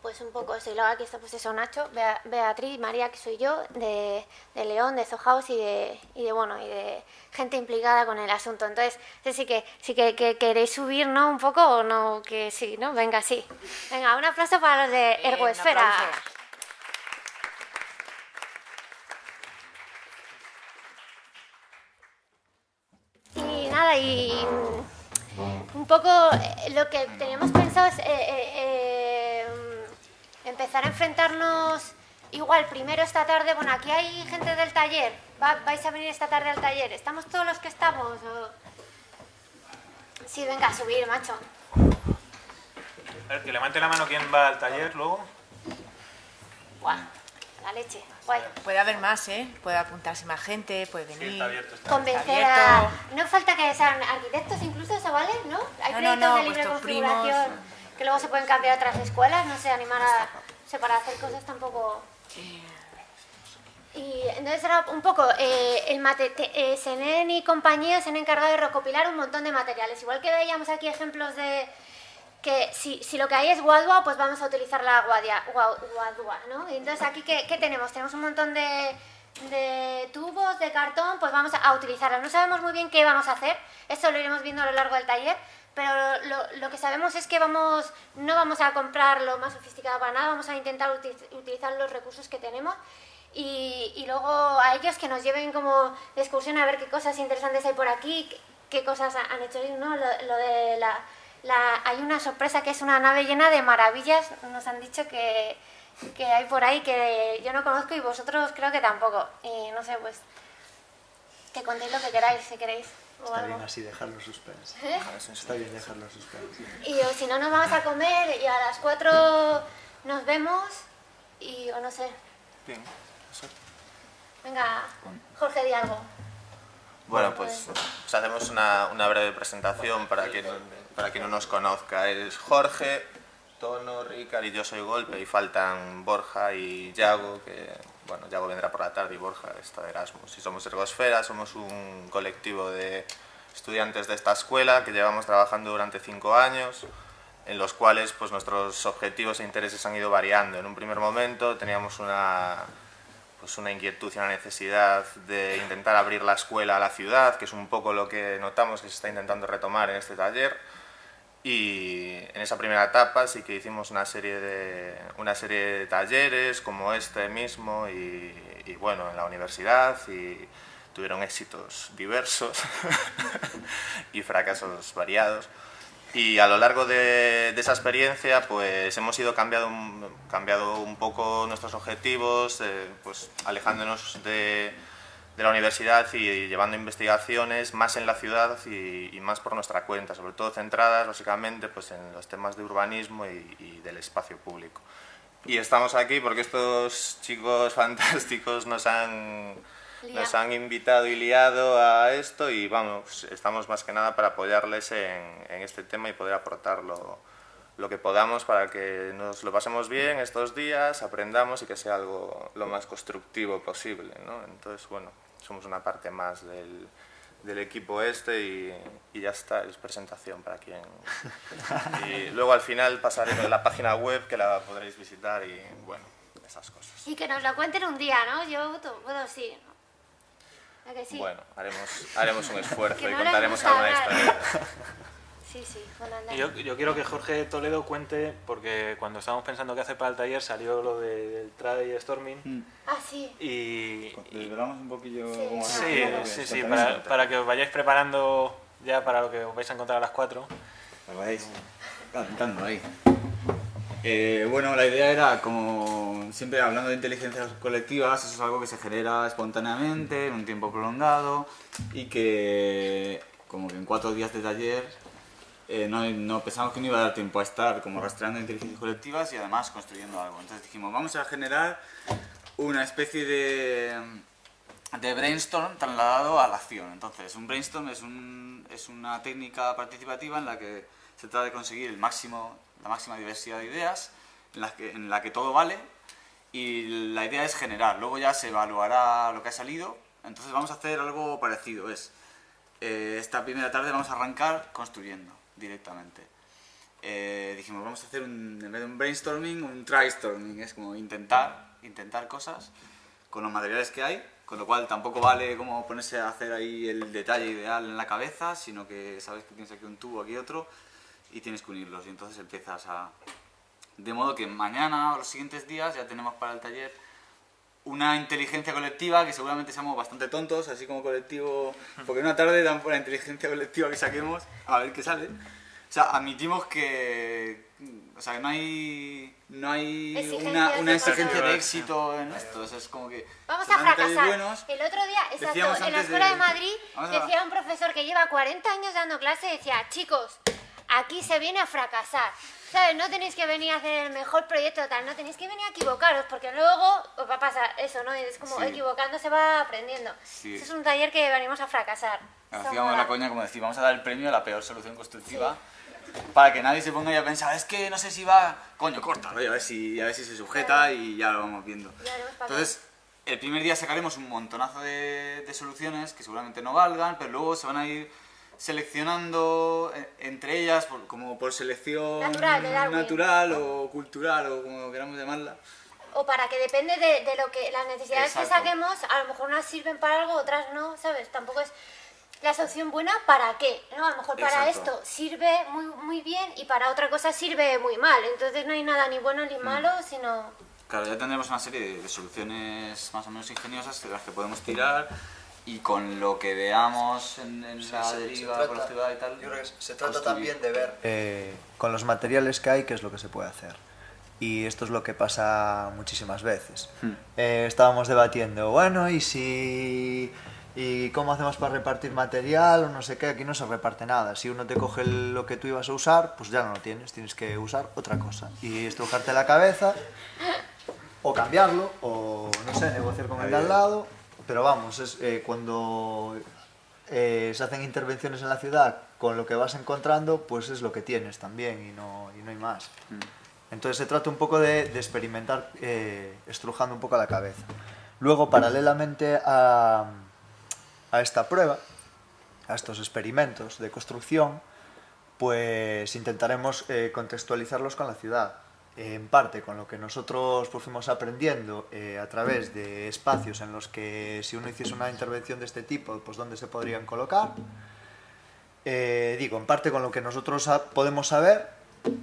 pues un poco eso. Y luego aquí está pues eso, Nacho, Beatriz, María, que soy yo, de León, de Zohaus y de gente implicada con el asunto. Entonces, sí que queréis subir, ¿no? Un poco, o no, que sí, ¿no? Venga, sí. Venga, un aplauso para los de Ergoesfera. Y nada, y un poco lo que tenemos pensado es empezar a enfrentarnos igual primero esta tarde. Bueno, aquí hay gente del taller, vais a venir esta tarde al taller, ¿estamos todos los que estamos? Sí, venga, a subir, macho. A ver, que levante la mano quién va al taller luego. Buah, la leche, guay. Puede haber más, ¿eh? Puede apuntarse más gente, puede venir. Sí, está abierto. Convencer a... No falta que sean arquitectos incluso, ¿se vale? ¿No? Hay proyectos de libre configuración que luego se pueden cambiar a otras escuelas, no sé, animar a... O sea, para hacer cosas tampoco... Y entonces era un poco, Senen y compañía se han encargado de recopilar un montón de materiales. Igual que veíamos aquí ejemplos de que si lo que hay es guadua, pues vamos a utilizar la guadua, ¿no? Y entonces aquí, ¿qué tenemos? Tenemos un montón de tubos, de cartón, pues vamos a utilizarlos. No sabemos muy bien qué vamos a hacer, eso lo iremos viendo a lo largo del taller, pero lo que sabemos es que no vamos a comprar lo más sofisticado para nada, vamos a intentar utilizar los recursos que tenemos. Y luego a ellos que nos lleven como de excursión a ver qué cosas interesantes hay por aquí, qué cosas han hecho, ¿no? Lo de hay una sorpresa que es una nave llena de maravillas, nos han dicho que hay por ahí que yo no conozco y vosotros creo que tampoco. Y no sé, pues que contéis lo que queráis, si queréis. Está bien así dejarlo suspense. ¿Eh? Está bien dejarlo suspense. Y si no, nos vamos a comer y a las 4 nos vemos y o no sé. Bien, eso. Venga, Jorge, di algo. Bueno, pues hacemos una breve presentación para quien no nos conozca. Es Jorge, Tono, Ricard y yo soy Golpe, y faltan Borja y Yago, que bueno, Yago vendrá por la tarde y Borja está de Erasmus. Y somos Ergoesfera, somos un colectivo de estudiantes de esta escuela que llevamos trabajando durante 5 años, en los cuales pues nuestros objetivos e intereses han ido variando. En un primer momento teníamos una inquietud y una necesidad de intentar abrir la escuela a la ciudad, que es un poco lo que notamos que se está intentando retomar en este taller. Y en esa primera etapa sí que hicimos una serie de talleres como este mismo y bueno, en la universidad, y tuvieron éxitos diversos y fracasos variados. Y a lo largo de esa experiencia pues hemos ido cambiado un poco nuestros objetivos, pues alejándonos de la universidad y llevando investigaciones más en la ciudad y más por nuestra cuenta, sobre todo centradas básicamente pues, en los temas de urbanismo y del espacio público. Y estamos aquí porque estos chicos fantásticos nos han invitado y liado a esto y vamos, estamos más que nada para apoyarles en este tema y poder aportar lo que podamos para que nos lo pasemos bien estos días, aprendamos y que sea algo lo más constructivo posible, ¿no? Entonces, bueno, somos una parte más del equipo y ya está, es presentación para quien... Y luego al final pasaremos la página web que la podréis visitar y, bueno, esas cosas. Y que nos la cuenten un día, ¿no? Yo puedo sí, ¿no? ¿A que sí? Bueno, haremos un esfuerzo Que y no les contaremos gusta alguna hablar. historia. Sí, fundamental. Yo quiero que Jorge Toledo cuente, porque cuando estábamos pensando qué hacer para el taller salió lo del Trade Storming Ah, sí. y... Desvelamos un poquillo Sí, cómo Sí, para que os vayáis preparando ya para lo que os vais a encontrar a las 4. Lo vais calentando ahí. Bueno, la idea era, como siempre hablando de inteligencias colectivas, eso es algo que se genera espontáneamente, en un tiempo prolongado y que como que en 4 días de taller no pensamos que no iba a dar tiempo a estar como rastreando inteligencias colectivas y además construyendo algo. Entonces dijimos, vamos a generar una especie de brainstorm trasladado a la acción. Entonces, un brainstorm es una técnica participativa en la que se trata de conseguir la máxima diversidad de ideas, en la que todo vale, y la idea es generar. Luego ya se evaluará lo que ha salido. Entonces vamos a hacer algo parecido. Esta primera tarde vamos a arrancar construyendo directamente. Dijimos, vamos a hacer en vez de un brainstorming, un try-storming. Es como intentar cosas con los materiales que hay, con lo cual tampoco vale como ponerse a hacer ahí el detalle ideal en la cabeza, sino que sabes que tienes aquí un tubo, aquí otro, y tienes que unirlos. Y entonces empiezas a... De modo que mañana o los siguientes días ya tenemos para el taller una inteligencia colectiva, que seguramente seamos bastante tontos, así como colectivo, porque una tarde dan por la inteligencia colectiva que saquemos, a ver qué sale. O sea, admitimos que... O sea, que no hay una exigencia de éxito en esto. O sea, es como que... Vamos a serán detalles fracasar. buenos. El otro día, Decíamos exacto, en la antes Escuela de Madrid, Vamos a- decía un profesor que lleva 40 años dando clase, decía, chicos, aquí se viene a fracasar. ¿Sabes? No tenéis que venir a hacer el mejor proyecto tal, no tenéis que venir a equivocaros, porque luego os va a pasar eso, ¿no? Es como Sí. equivocando se va aprendiendo. Sí. Este es un taller que venimos a fracasar. Eso Hacíamos mola. la coña como decir, vamos a dar el premio a la peor solución constructiva, para que nadie se ponga ya a pensar, es que no sé si va... Coño, córtalo, a ver si se sujeta y ya lo vamos viendo. Ya veremos para Entonces, el primer día sacaremos un montonazo de soluciones que seguramente no valgan, pero luego se van a ir seleccionando entre ellas, como por selección Natural, de Darwin. natural o cultural o como queramos llamarla. O para que depende de lo que las necesidades Exacto. que saquemos, a lo mejor unas sirven para algo, otras no, ¿sabes? Tampoco es la solución buena para qué, ¿no? A lo mejor para Exacto. esto sirve muy, muy bien y para otra cosa sirve muy mal. Entonces no hay nada ni bueno ni malo, sino... Claro, ya tendremos una serie de soluciones más o menos ingeniosas de las que podemos tirar y con lo que veamos en la deriva por la ciudad y tal. Yo creo que se trata construir. también de ver con los materiales que hay qué es lo que se puede hacer. Y esto es lo que pasa muchísimas veces. Estábamos debatiendo, bueno, ¿y cómo hacemos para repartir material o no sé qué? Aquí no se reparte nada. Si uno te coge lo que tú ibas a usar, pues ya no lo tienes que usar otra cosa. Y estrujarte la cabeza, o cambiarlo, o no sé, negociar con el de al lado. Pero vamos, cuando se hacen intervenciones en la ciudad con lo que vas encontrando, pues es lo que tienes también y no hay más. Entonces se trata un poco de experimentar estrujando un poco la cabeza. Luego, paralelamente a esta prueba, a estos experimentos de construcción, pues intentaremos contextualizarlos con la ciudad. En parte con lo que nosotros pues, fuimos aprendiendo a través de espacios en los que si uno hiciese una intervención de este tipo, pues dónde se podrían colocar. En parte con lo que nosotros podemos saber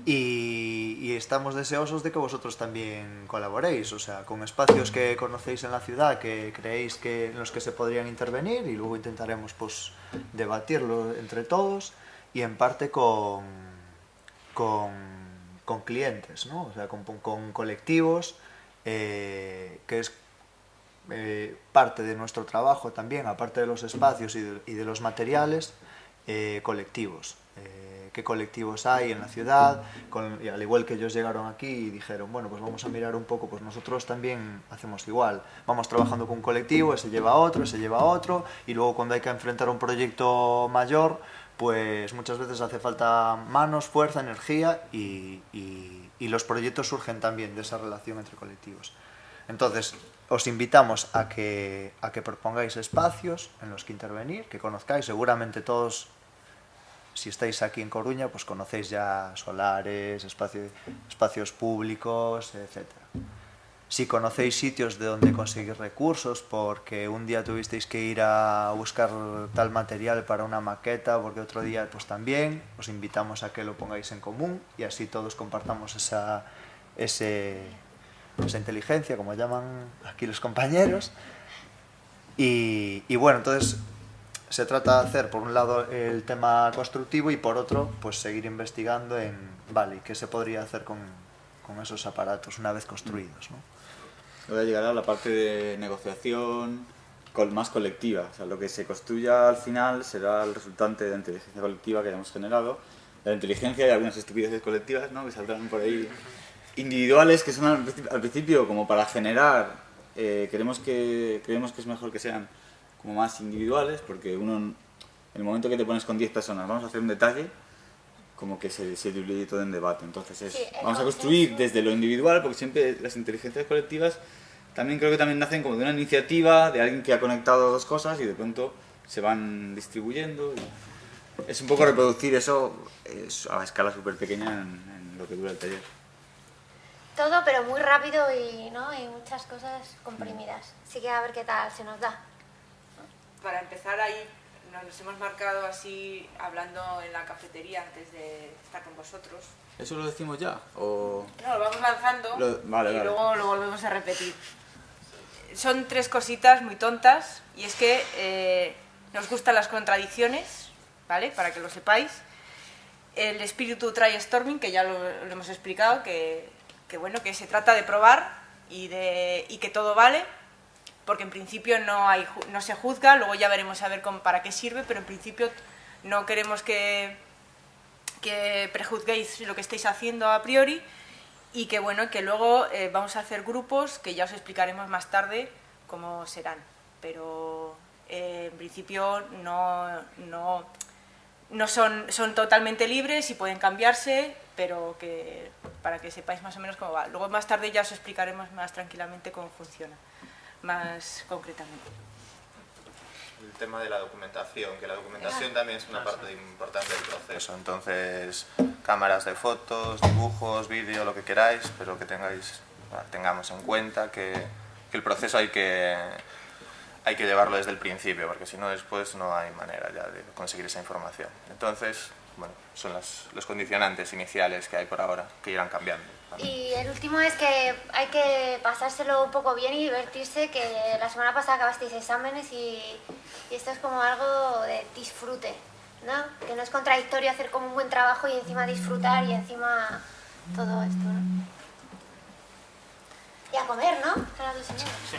y estamos deseosos de que vosotros también colaboréis, o sea, con espacios que conocéis en la ciudad, que creéis en los que se podrían intervenir y luego intentaremos pues debatirlo entre todos y en parte con clientes, ¿no? O sea, con colectivos, que es parte de nuestro trabajo también, aparte de los espacios y de los materiales, colectivos. Qué colectivos hay en la ciudad, y al igual que ellos llegaron aquí y dijeron, bueno, pues vamos a mirar un poco, pues nosotros también hacemos igual, vamos trabajando con un colectivo, ese lleva a otro, y luego cuando hay que enfrentar un proyecto mayor, pues muchas veces hace falta manos, fuerza, energía, y los proyectos surgen también de esa relación entre colectivos. Entonces, os invitamos a que propongáis espacios en los que intervenir, que conozcáis, seguramente todos, si estáis aquí en Coruña, pues conocéis ya solares, espacios públicos, etc. Si conocéis sitios de donde conseguir recursos, porque un día tuvisteis que ir a buscar tal material para una maqueta, porque otro día pues también, os invitamos a que lo pongáis en común y así todos compartamos esa inteligencia, como llaman aquí los compañeros. Y bueno, entonces se trata de hacer, por un lado, el tema constructivo y por otro, pues seguir investigando en, vale, ¿qué se podría hacer con esos aparatos una vez construidos, ¿no? Ahora llegará la parte de negociación más colectiva. O sea, lo que se construya al final será el resultante de la inteligencia colectiva que hayamos generado. La inteligencia y algunas estupideces colectivas, ¿no?, que saldrán por ahí individuales, que son al principio como para generar, creemos que es mejor que sean como más individuales, porque uno, en el momento que te pones con 10 personas, vamos a hacer un detalle, como que se diluye todo en debate. Entonces vamos a construir desde lo individual, porque siempre las inteligencias colectivas también creo que también nacen como de una iniciativa, de alguien que ha conectado dos cosas y de pronto se van distribuyendo. Es un poco reproducir eso a escala súper pequeña en lo que dura el taller. Todo, pero muy rápido y muchas cosas comprimidas. Así que a ver qué tal se nos da. Para empezar ahí, nos hemos marcado así, hablando en la cafetería antes de estar con vosotros. ¿Eso lo decimos ya? ¿O...? No, lo vamos lanzando Vale. Luego lo volvemos a repetir. Son 3 cositas muy tontas, y es que nos gustan las contradicciones, ¿vale? Para que lo sepáis. El espíritu try-storming, que ya lo hemos explicado, que bueno, que se trata de probar y que todo vale, porque en principio no se juzga, luego ya veremos a ver para qué sirve, pero en principio no queremos que prejuzguéis lo que estáis haciendo a priori, y que bueno, que luego vamos a hacer grupos que ya os explicaremos más tarde cómo serán, pero en principio no son totalmente libres y pueden cambiarse, pero para que sepáis más o menos cómo va. Luego más tarde ya os explicaremos más tranquilamente cómo funciona, más concretamente. El tema de la documentación, que la documentación también es una parte importante del proceso. Entonces, cámaras de fotos, dibujos, vídeo, lo que queráis, pero que tengamos en cuenta que el proceso hay que llevarlo desde el principio, porque si no después no hay manera ya de conseguir esa información. Entonces, bueno, son los condicionantes iniciales que hay por ahora, que irán cambiando. Y el último es que hay que pasárselo un poco bien y divertirse, que la semana pasada acabasteis exámenes y esto es como algo de disfrute, ¿no? Que no es contradictorio hacer como un buen trabajo y encima disfrutar y encima todo esto, ¿no? Y a comer, ¿no? Claro, señor. Sí.